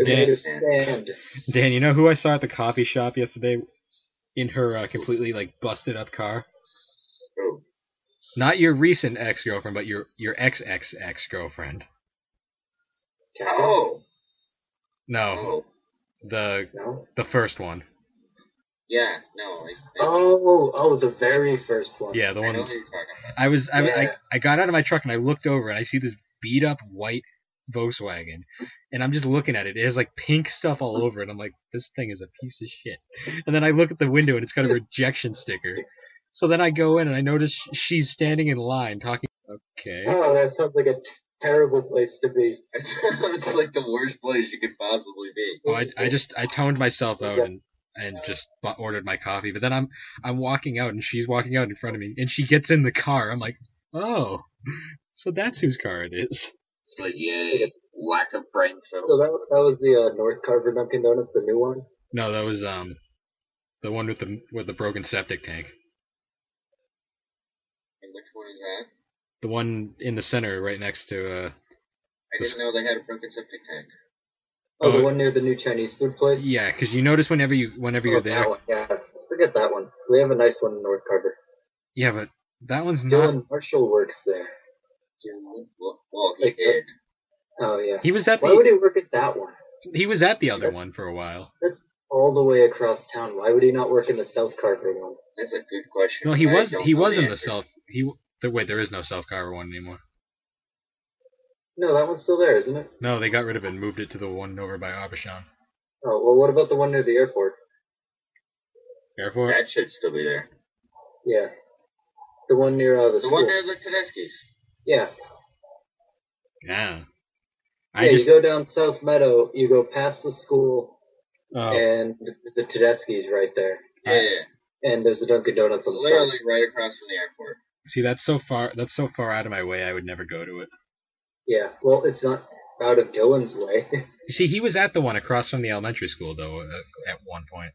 Dan, you know who I saw at the coffee shop yesterday in her completely like busted up car? Who? Not your recent ex-girlfriend, but your ex-ex-ex-girlfriend. Oh. No. Oh. The first one. Yeah, no. Oh, the very first one. Yeah, the one. I know who you're talking about. I got out of my truck and I looked over and I see this beat up white Volkswagen, and I'm just looking at it. It has like pink stuff all over it. I'm like, this thing is a piece of shit. And then I look at the window and it's got a rejection sticker. So then I go in and I notice she's standing in line talking. Okay. Oh, that sounds like a terrible place to be. It's like the worst place you could possibly be. Oh, I toned myself out and just ordered my coffee. But then I'm walking out and she's walking out in front of me and she gets in the car. I'm like, oh, so that's whose car it is. It's like, yay, lack of brain cells. So that was the North Carver Dunkin' Donuts, the new one? No, that was the one with the broken septic tank. And which one is that? The one in the center, right next to. I didn't know they had a broken septic tank. Oh, the one near the new Chinese food place? Yeah, because you notice whenever you're there. That one, yeah, forget that one. We have a nice one in North Carver. Yeah, but that one's not. Dylan Marshall works there. Well, he did. Oh, yeah. He was at Why would he work at that one? He was at the other one for a while. That's all the way across town. Why would he not work in the South Carver one? That's a good question. No, he was in the South. Wait, there is no South Carver one anymore. No, that one's still there, isn't it? No, they got rid of it and moved it to the one over by Aubuchon. Oh, well, what about the one near the airport? Airport? That should still be there. Yeah. The one near the school. The one near the Tedeschi's. Yeah. Yeah. You go down South Meadow, you go past the school, and there's a Tedeschi's right there. Yeah. And there's a Dunkin' Donuts on the literally side. right across from the airport. See, that's so far out of my way, I would never go to it. Yeah, well, it's not out of Dylan's way. You see, he was at the one across from the elementary school, though, at one point.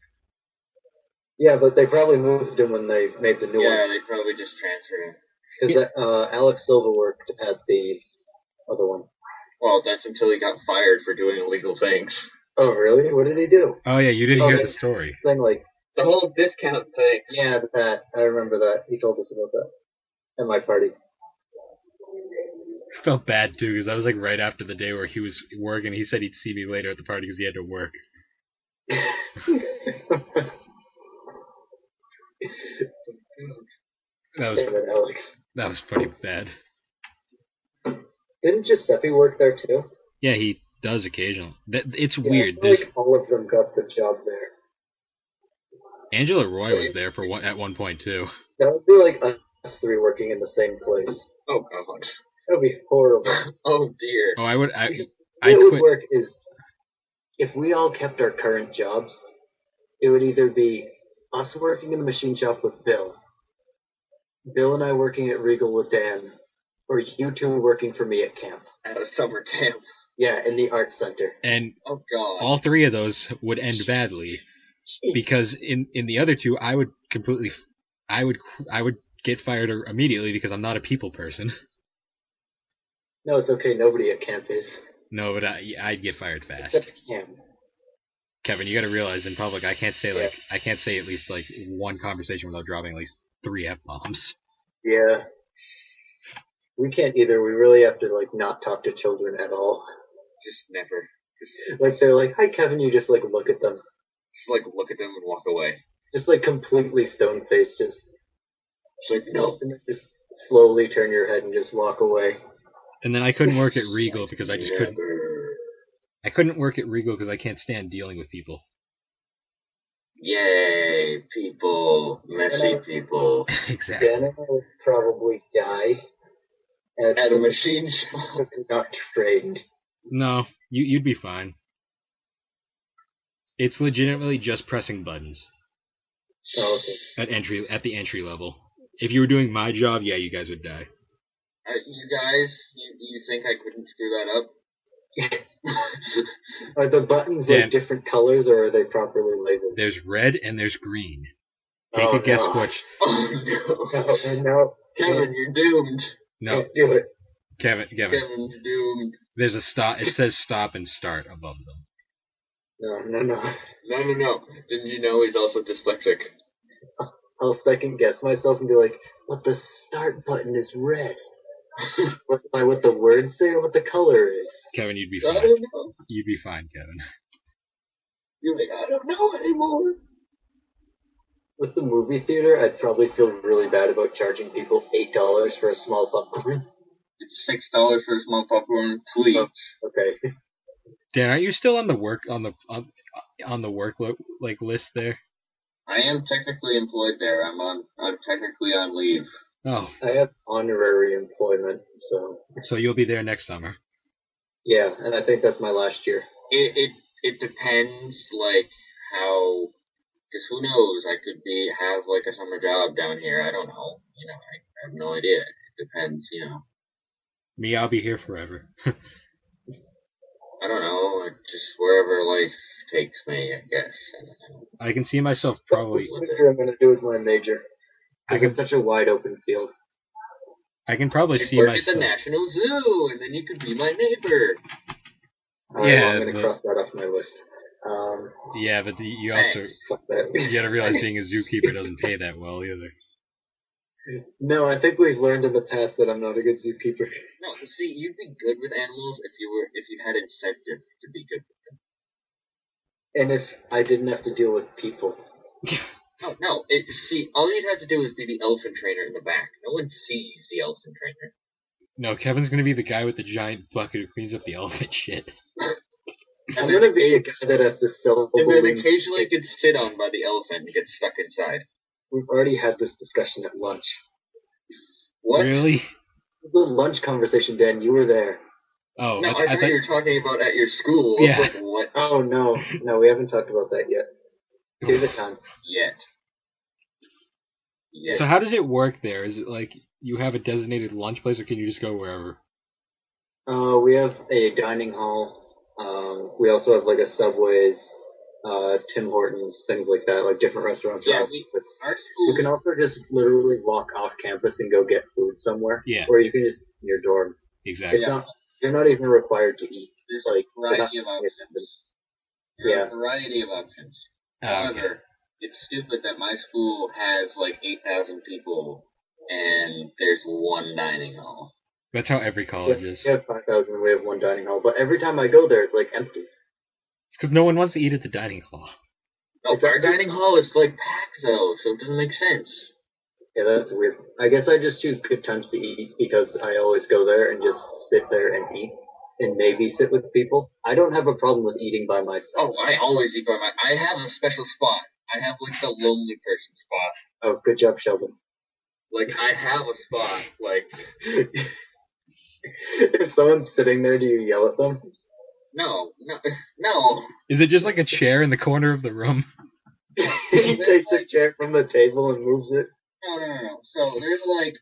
Yeah, but they probably moved him when they made the new one. Yeah, they probably just transferred him. Because Alex Silva worked at the other one. Well, that's until he got fired for doing illegal things. Oh, really? What did he do? Oh, yeah, you didn't hear the story. Thing like the whole discount thing. Yeah, that. I remember that. He told us about that at my party. I felt bad, too, because that was like right after the day where he was working. He said he'd see me later at the party because he had to work. That was pretty bad. Didn't Giuseppe work there too? Yeah, he does occasionally. It's weird. I feel like all of them got the job there. Angela Roy was there at one point too. That would be like us three working in the same place. Oh God, that would be horrible. Oh dear. Oh, I would. What would work is if we all kept our current jobs, it would either be us working in the machine shop with Bill and I working at Regal with Dan, or you two working for me at camp. At a summer camp. Yeah, in the art center. And Oh God. all three of those would end badly because in the other two, I would get fired immediately because I'm not a people person. No, it's okay. Nobody at camp is. No, but I'd get fired fast. Except Cam. Kevin, you got to realize in public, I can't say at least like one conversation without dropping at least 3 F-bombs. Yeah. We can't either. We really have to like not talk to children at all. Just never. Like they're like, "Hi, Kevin." You just like look at them. Just like look at them and walk away. Just like completely stone faced. Just like no. And just slowly turn your head and just walk away. And then I couldn't work at Regal because I just couldn't. I couldn't work at Regal because I can't stand dealing with people. Yay, people, messy people. Exactly. Dan and I would probably die at a machine shop. Not trained. No, you'd be fine. It's legitimately just pressing buttons. Oh, okay. At the entry level. If you were doing my job, yeah, you guys would die. You guys, you think I couldn't screw that up? Are the buttons like different colors, or are they properly labeled? There's red and there's green. Take a guess which. Oh no! No, Kevin, you're doomed. No, can't do it. Kevin. Kevin's doomed. There's a stop. It says stop and start above them. No. Didn't you know he's also dyslexic? I'll second guess myself and be like, "But the start button is red." By what the words say or what the color is? Kevin, you'd be fine. I don't know. You'd be fine, Kevin. You're like, I don't know anymore. With the movie theater, I'd probably feel really bad about charging people $8 for a small popcorn. It's $6 for a small popcorn, please. Oh, okay. Dan, are you still on the work list there? I am technically employed there. I'm technically on leave. Oh. I have honorary employment, so. So you'll be there next summer. Yeah, and I think that's my last year. It depends, like, how, because who knows, I could have, like, a summer job down here, I don't know, I have no idea, it depends, Me, I'll be here forever. I don't know, just wherever life takes me, I guess. I can see myself probably. What I'm going to do with my major. Because it's such a wide open field. I can probably see myself. myself. Work at the National Zoo, and then you could be my neighbor. Yeah, I'm going to cross that off my list. Yeah, but you also you got to realize being a zookeeper doesn't pay that well either. No, I think we've learned in the past that I'm not a good zookeeper. No, see, you'd be good with animals if you had incentive to be good with them. And if I didn't have to deal with people. No. See, all you'd have to do is be the elephant trainer in the back. No one sees the elephant trainer. No, Kevin's gonna be the guy with the giant bucket who cleans up the elephant shit. I'm gonna be a guy that has to sell. And then occasionally gets sit on by the elephant and gets stuck inside. We've already had this discussion at lunch. What? Really? The lunch conversation, Dan. You were there. Oh, no, I thought you were talking about at your school. Yeah. Like, what? Oh no, we haven't talked about that yet. Give it time. Yet. So how does it work there? Is it like you have a designated lunch place, or can you just go wherever? We have a dining hall. We also have like a Subway's, Tim Hortons, things like that, like different restaurants. Yeah, our school. You can also just literally walk off campus and go get food somewhere. Yeah. Or you can just in your dorm. Exactly. You're not even required to eat. There's like a variety of options. Yeah. A variety of options. However, okay. It's stupid that my school has like 8,000 people and there's one dining hall. That's how every college is. We have 5,000 and we have one dining hall, but every time I go there, it's like empty. It's because no one wants to eat at the dining hall. No, our dining hall is like packed though, so it doesn't make sense. Yeah, that's weird. I guess I just choose good times to eat because I always go there and just sit there and eat and maybe sit with people. I don't have a problem with eating by myself. Oh, I always eat by myself. I have a special spot. I have like the lonely person spot. Oh, good job, Sheldon. Like, I have a spot, like... If someone's sitting there, do you yell at them? No. Is it just like a chair in the corner of the room? He takes a chair from the table and moves it. No. So, there's like...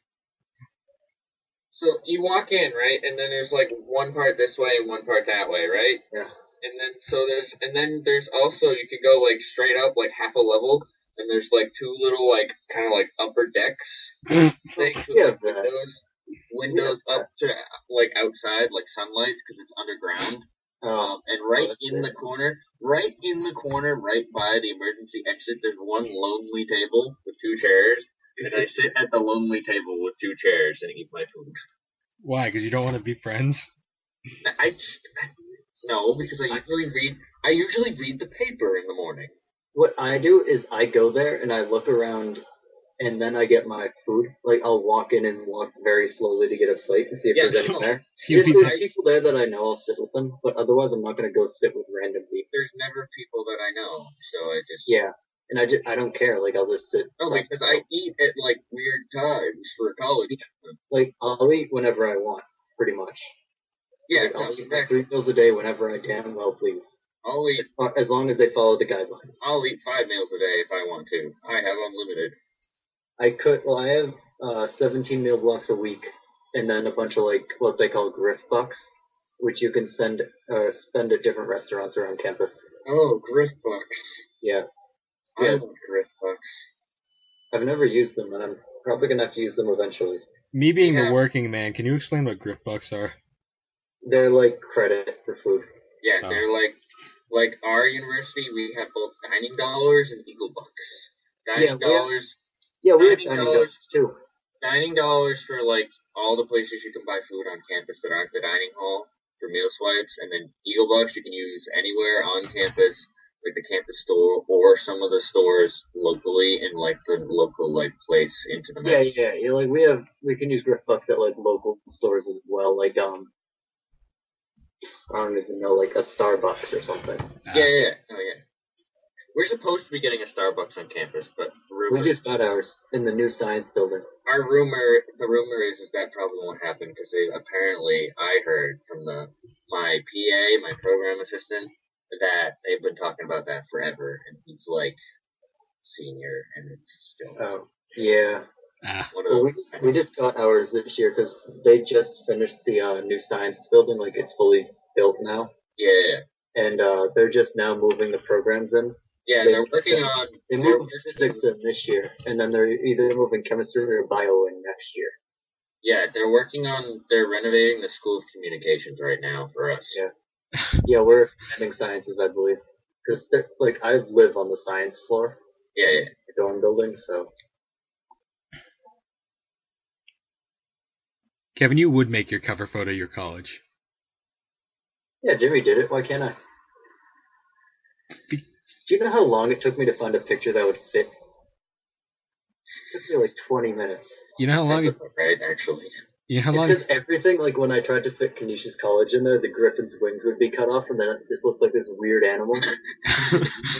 So you walk in, right, and then there's like one part this way and one part that way, right? Yeah. And then there's also you can go like straight up like half a level, and there's like two little like kind of like upper decks things with like windows up to like outside like sunlight because it's underground. And right in the corner, right by the emergency exit, there's one lonely table with two chairs, and I sit at the lonely table with two chairs and eat my food. Why? Because you don't want to be friends? No, because I usually read the paper in the morning. What I do is I go there and I look around, and then I get my food. Like, I'll walk in and walk very slowly to get a plate and see if there's anyone there. If there's people there that I know, I'll sit with them, but otherwise I'm not going to go sit with random people. There's never people that I know, so I just... Yeah, and I don't care. Like, I'll just sit. No, because I eat at, like, weird times for college. Like, I'll eat whenever I want, pretty much. Yeah, like, I'll eat 3 meals a day whenever I damn well please. I'll eat... As long as they follow the guidelines. I'll eat 5 meals a day if I want to. I have unlimited. I have 17 meal blocks a week, and then a bunch of, like, what they call grift bucks, which you can spend at different restaurants around campus. Oh, grift bucks. Yeah. I love grift bucks. I've never used them, and I'm probably going to have to use them eventually. Me being a working man, can you explain what grift bucks are? They're like credit for food. Yeah, they're like our university, we have both dining dollars and Eagle bucks. Dining dollars... Yeah, we have dining dollars too. Dining dollars for like all the places you can buy food on campus that aren't the dining hall for meal swipes, and then Eagle bucks you can use anywhere on campus, like the campus store or some of the stores locally in like the local like place into the menu. Yeah. Like we can use grift bucks at like local stores as well. Like I don't even know, like a Starbucks or something. Yeah. Oh yeah. We're supposed to be getting a Starbucks on campus, but we just got ours in the new science building. The rumor is that probably won't happen because I heard from my PA, my program assistant, that they've been talking about that forever, and he's like senior, and it's still. Oh yeah. Well, we just got ours this year because they just finished the new science building, like it's fully built now. Yeah. And they're just now moving the programs in. Yeah, they're working on... They moved physics in this year, and then they're either moving chemistry or bio in next year. Yeah, they're renovating the School of Communications right now for us. Yeah. Yeah, we're expanding sciences, I believe. Because, like, I live on the science floor. Yeah. The dorm building, so... Kevin, you would make your cover photo your college. Yeah, Jimmy did it. Why can't I? Do you know how long it took me to find a picture that would fit? It took me like 20 minutes. You know how long it... Right, actually. You know how long... Because everything, like when I tried to fit Canisius College in there, the griffin's wings would be cut off, and then it just looked like this weird animal.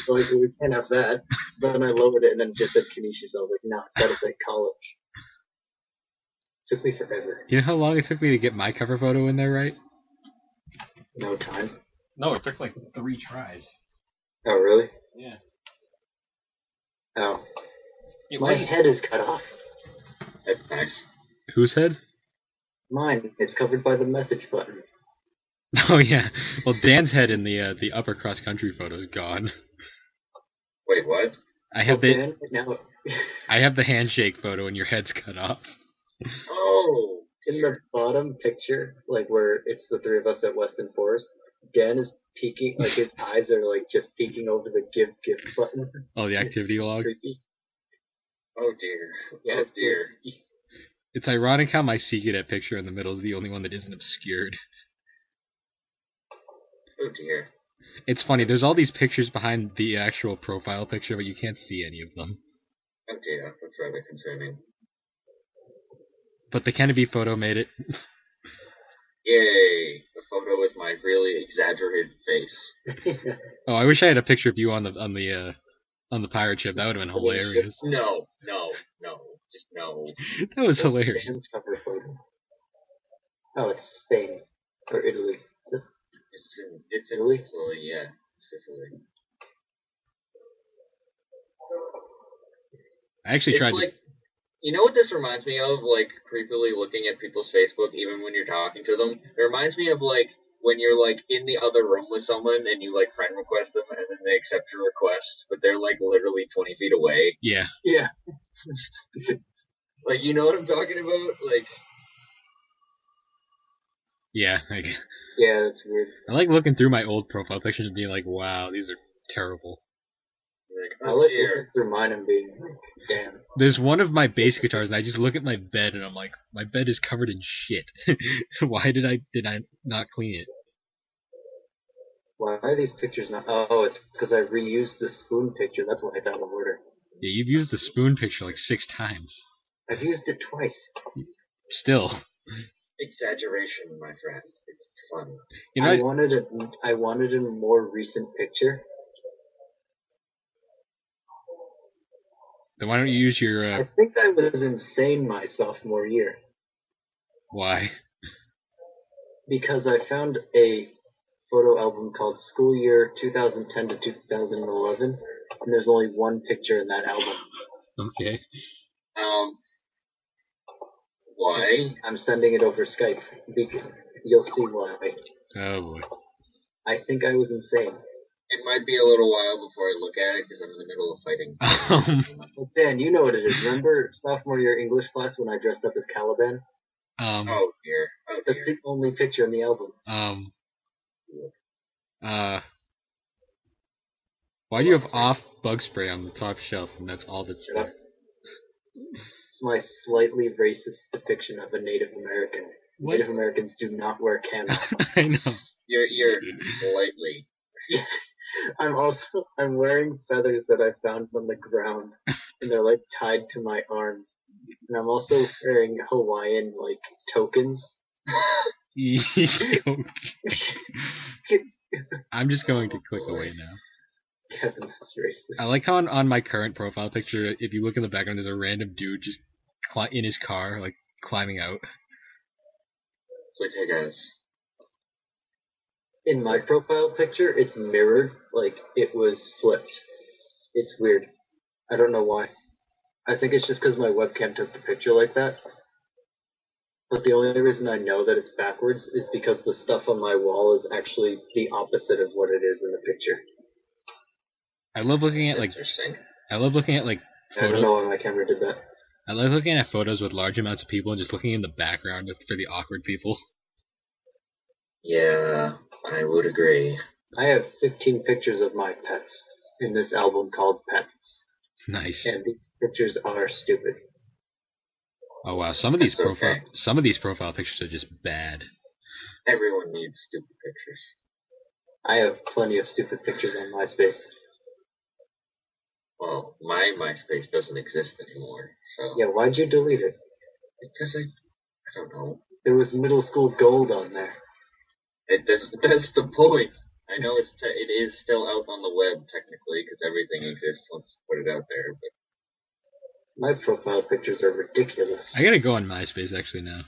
Like, we can't have that. Then I lowered it, and then just said Canisius. I was like, no, it's got to say college. It took me forever. You know how long it took me to get my cover photo in there right? No time. No, it took like 3 tries. Oh, really? Yeah. Oh. My head is cut off. That's nice. Whose head? Mine. It's covered by the message button. Oh, yeah. Well, Dan's head in the upper cross-country photo is gone. Wait, what? I have the handshake photo and your head's cut off. Oh. In the bottom picture, like where it's the 3 of us at Weston Forest, Dan is peeking, like his eyes are like just peeking over the give button. Oh, the activity log? Oh dear. Yeah, oh dear. It's ironic how my secret picture in the middle is the only one that isn't obscured. Oh dear. It's funny, there's all these pictures behind the actual profile picture, but you can't see any of them. Oh dear, that's rather concerning. But the Kennedy photo made it. Yay! A photo with my really exaggerated face. Oh, I wish I had a picture of you on the pirate ship. That would have been hilarious. No. Just no. That was hilarious. Dan's cover photo. Oh, it's Spain. Or Italy. It's in Sicily, yeah. Sicily. I actually tried You know what this reminds me of? Like, creepily looking at people's Facebook even when you're talking to them. It reminds me of, like, when you're, like, in the other room with someone and you, like, friend request them and then they accept your request, but they're, like, literally 20 feet away. Yeah. Yeah. Like, you know what I'm talking about? Like... Yeah. Yeah, that's weird. I like looking through my old profile pictures and being like, wow, these are terrible. I like looking through mine and being like, damn. There's one of my bass guitars, and I just look at my bed, and I'm like, my bed is covered in shit. Why did I not clean it? Why are these pictures not... Oh, it's because I reused the spoon picture. That's why it's out of order. Yeah, you've used the spoon picture like 6 times. I've used it twice. Still. Exaggeration, my friend. It's fun. You know, I wanted a more recent picture. Then why don't you use your... I think I was insane my sophomore year. Why? Because I found a photo album called School Year 2010 to 2011, and there's only one picture in that album. Okay. Why? I'm sending it over Skype. You'll see why. Oh, boy. I think I was insane. It might be a little while before I look at it because I'm in the middle of fighting. Well, Dan, you know what it is. Remember sophomore year English class when I dressed up as Caliban? Oh dear. That's the only picture in the album. Why do you have off bug spray on the top shelf and that's all that's there? It's my slightly racist depiction of a Native American. What? Native Americans do not wear camo. I know. You're slightly. I'm wearing feathers that I found on the ground, and they're like tied to my arms. And I'm also wearing Hawaiian like tokens. I'm just going to click away now. Kevin, that's racist. I like how on my current profile picture, if you look in the background, there's a random dude just in his car, like climbing out. It's like, hey guys. In my profile picture, it's mirrored, like it was flipped. It's weird. I don't know why. I think it's just because my webcam took the picture like that. But the only reason I know that it's backwards is because the stuff on my wall is actually the opposite of what it is in the picture. I love looking at like I don't know why my camera did that. I love looking at photos with large amounts of people and just looking in the background for the awkward people. Yeah, I would agree. I have 15 pictures of my pets in this album called Pets. Nice. And these pictures are stupid. Oh wow, some of these profile pictures are just bad. Everyone needs stupid pictures. I have plenty of stupid pictures on MySpace. Well, my MySpace doesn't exist anymore, so... Yeah, why'd you delete it? Because I don't know. There was middle school gold on there. That's the point. I know it is still out on the web, technically, because everything exists once you put it out there, but... My profile pictures are ridiculous. I gotta go on MySpace, actually, now.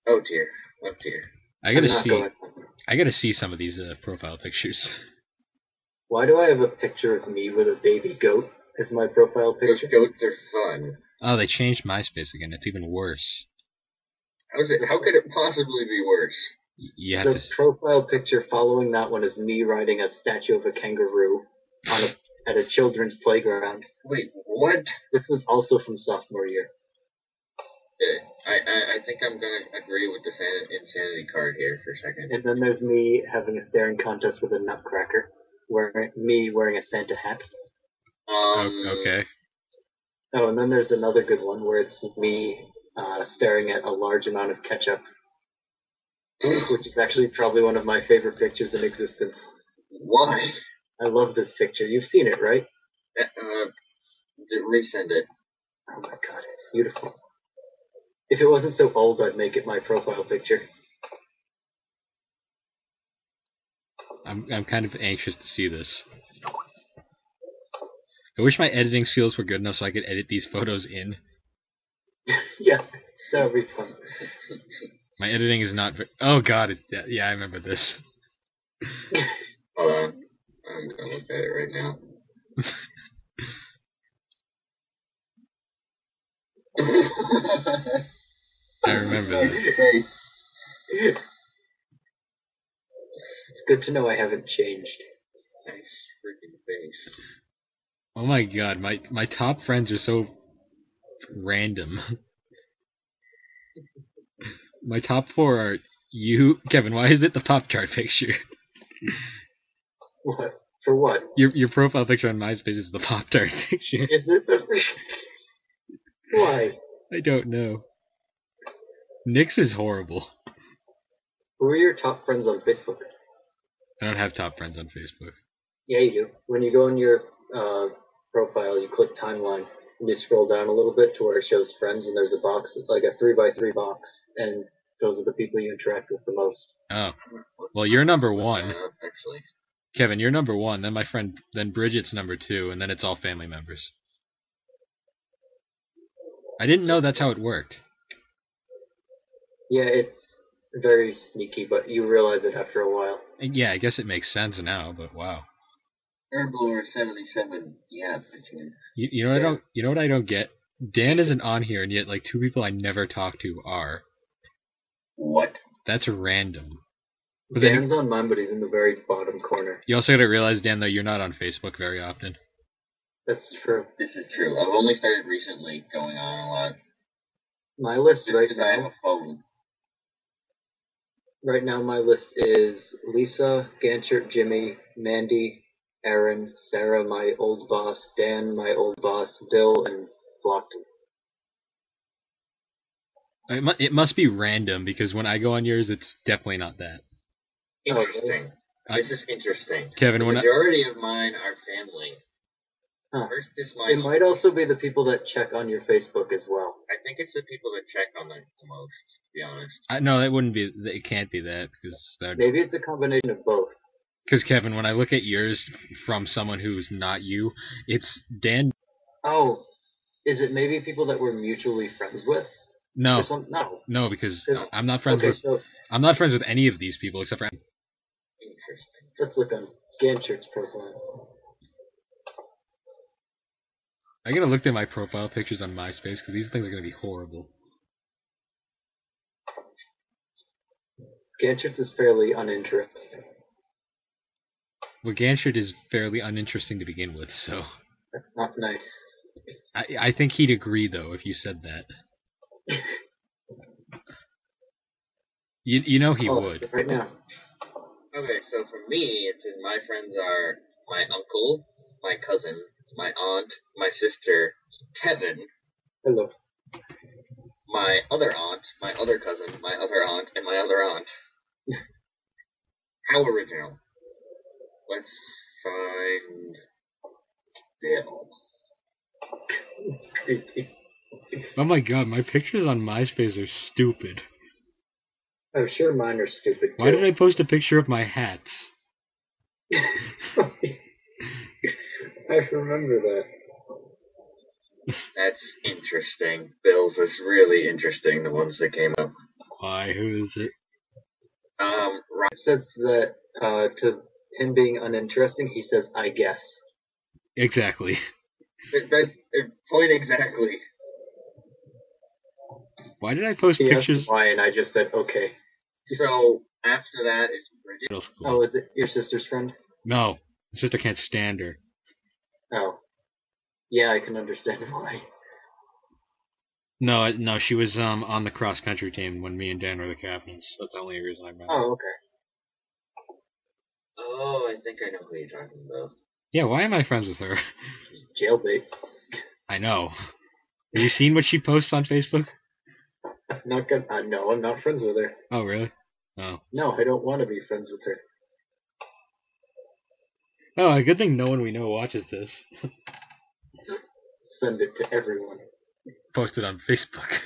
Oh dear. Oh dear. I gotta see some of these profile pictures. Why do I have a picture of me with a baby goat as my profile picture? Those goats are fun. Oh, they changed MySpace again. It's even worse. How could it possibly be worse? You have the profile picture following that one is me riding a statue of a kangaroo at a children's playground. Wait, what? This was also from sophomore year. I think I'm going to agree with the insanity card here for a second. And then there's me having a staring contest with a nutcracker. Wearing a Santa hat. Okay. Oh, and then there's another good one where it's me staring at a large amount of ketchup, which is actually probably one of my favorite pictures in existence. Why? I love this picture. You've seen it, right? Resend it. Oh my god, it's beautiful. If it wasn't so old, I'd make it my profile picture. I'm kind of anxious to see this. I wish my editing skills were good enough so I could edit these photos in. Yeah, that would be fun. My editing is not very... Oh god, yeah, I remember this. Hold on. I'm going to look at it right now. face. It's good to know I haven't changed. Nice freaking face. Oh my god, my top friends are so random. My top 4 are you, Kevin. Why is it the Pop Chart picture? What? For what? Your profile picture on MySpace is the Pop Tart picture. Is it the... Why? I don't know. Nick's is horrible. Who are your top friends on Facebook? I don't have top friends on Facebook. Yeah, you do. When you go on your profile, you click timeline, and you scroll down a little bit to where it shows friends, and there's a box, like a 3x3 box, and those are the people you interact with the most. Oh. Well, you're number 1. Actually. Kevin, you're number 1, then Bridget's number 2, and then it's all family members. I didn't know that's how it worked. Yeah, it's very sneaky, but you realize it after a while. Yeah, I guess it makes sense now, but wow. Airblower 77. Yeah, bitchin'. You know what I don't get? Dan isn't on here, and yet like 2 people I never talk to are. What? That's random. But Dan's on mine, but he's in the very bottom corner. You also gotta realize, Dan, though, you're not on Facebook very often. That's true. This is true. I've only started recently going on a lot. My list Just right because I have now. a phone. Right now, my list is Lisa, Ganchert, Jimmy, Mandy, Aaron, Sarah, my old boss, Dan, my old boss, Bill, and Flockton. It must be random, because when I go on yours, it's definitely not that. Interesting. This is interesting. Kevin, the majority of mine are family. Huh. First is my... It might also be the people that check on your Facebook as well. I think it's the people that check on it the most, to be honest. No, that wouldn't be. It can't be that, because Maybe it's a combination of both. Because Kevin, when I look at yours from someone who's not you, it's Dan. Oh, is it maybe people that we're mutually friends with? No, no, because I'm not friends I'm not friends with any of these people except for. Interesting. Let's look on Ganchert's profile. I gotta look at my profile pictures on MySpace because these things are gonna be horrible. Ganchert's is fairly uninteresting. Well, Ganchert is fairly uninteresting to begin with, so. That's not nice. I think he'd agree, though, if you said that. You know he would. Right now. Okay, so for me, it says my friends are my uncle, my cousin, my aunt, my sister, Kevin. Hello. My other aunt, my other cousin, my other aunt, and my other aunt. How original. Let's find Bill. It's creepy. Oh my god, my pictures on MySpace are stupid. I'm sure mine are stupid too. Why did I post a picture of my hats? I remember that. That's interesting. Bill's is really interesting, the ones that came up. Why? Who is it? Ryan says that to him being uninteresting, he says, I guess. Exactly. That's point exactly. Why did I post He pictures? asked why, and I just said, okay. So, after that is Bridget. Oh, is it your sister's friend? No. My sister can't stand her. Oh. Yeah, I can understand why. No, she was on the cross country team when me and Dan were the captains. That's the only reason I remember. Oh, okay. Oh, I think I know who you're talking about. Yeah, why am I friends with her? Jailbait. I know. Have you seen what she posts on Facebook? Not good. No, I'm not friends with her. Oh, really? Oh. No, I don't want to be friends with her. Oh, a good thing no one we know watches this. Send it to everyone. Post it on Facebook.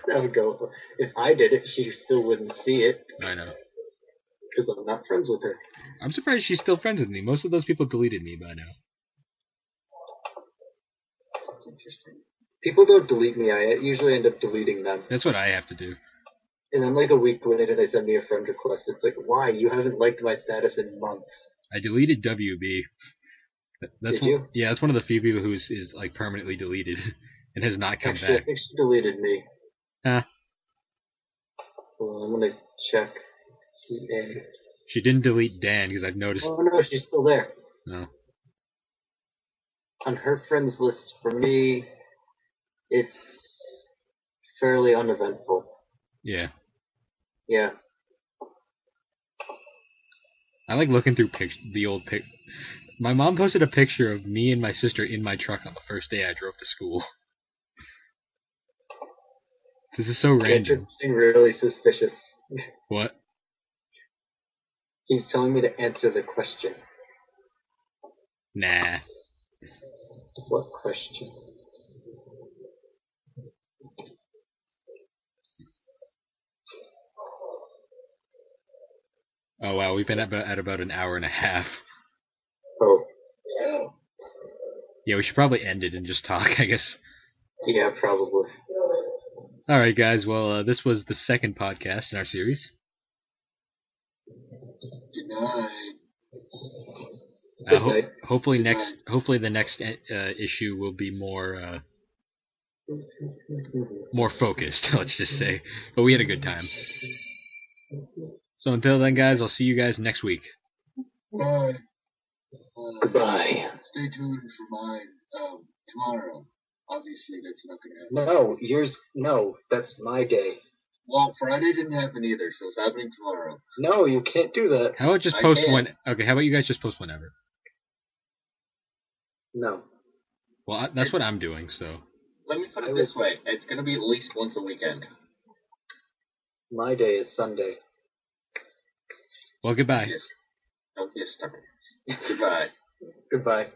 That would go. If I did it, she still wouldn't see it. I know. Because I'm not friends with her. I'm surprised she's still friends with me. Most of those people deleted me by now. That's interesting. People don't delete me. I usually end up deleting them. That's what I have to do. And then like a week later, they send me a friend request. It's like, why? You haven't liked my status in months. I deleted WB. Did you? Yeah, that's one of the few people who is like permanently deleted and has not come Actually, back. I think she deleted me. Huh. Well, I'm gonna check. CA. She didn't delete Dan because I've noticed. Oh no, she's still there. No. On her friends list, for me, it's fairly uneventful. Yeah. Yeah. I like looking through the old pic. My mom posted a picture of me and my sister in my truck on the first day I drove to school. This is so random. Being really suspicious. What? He's telling me to answer the question. Nah. What question? Oh wow, we've been at about an hour and a half. Oh. Yeah, we should probably end it and just talk, I guess. Yeah, probably. Alright guys, well this was the second podcast in our series. Good night. Hopefully the next issue will be more focused, let's just say. But we had a good time. So until then, guys, I'll see you guys next week. Bye. Goodbye. Stay tuned for mine tomorrow. Obviously, that's not going to happen. No, that's my day. Well, Friday didn't happen either, so it's happening tomorrow. No, you can't do that. How about just post one? Okay, how about you guys just post whenever? No. Well, that's what I'm doing, so. Let me put it this way. It's going to be at least once a weekend. My day is Sunday. Well, goodbye. Yes. Don't get stuck. Goodbye. Goodbye.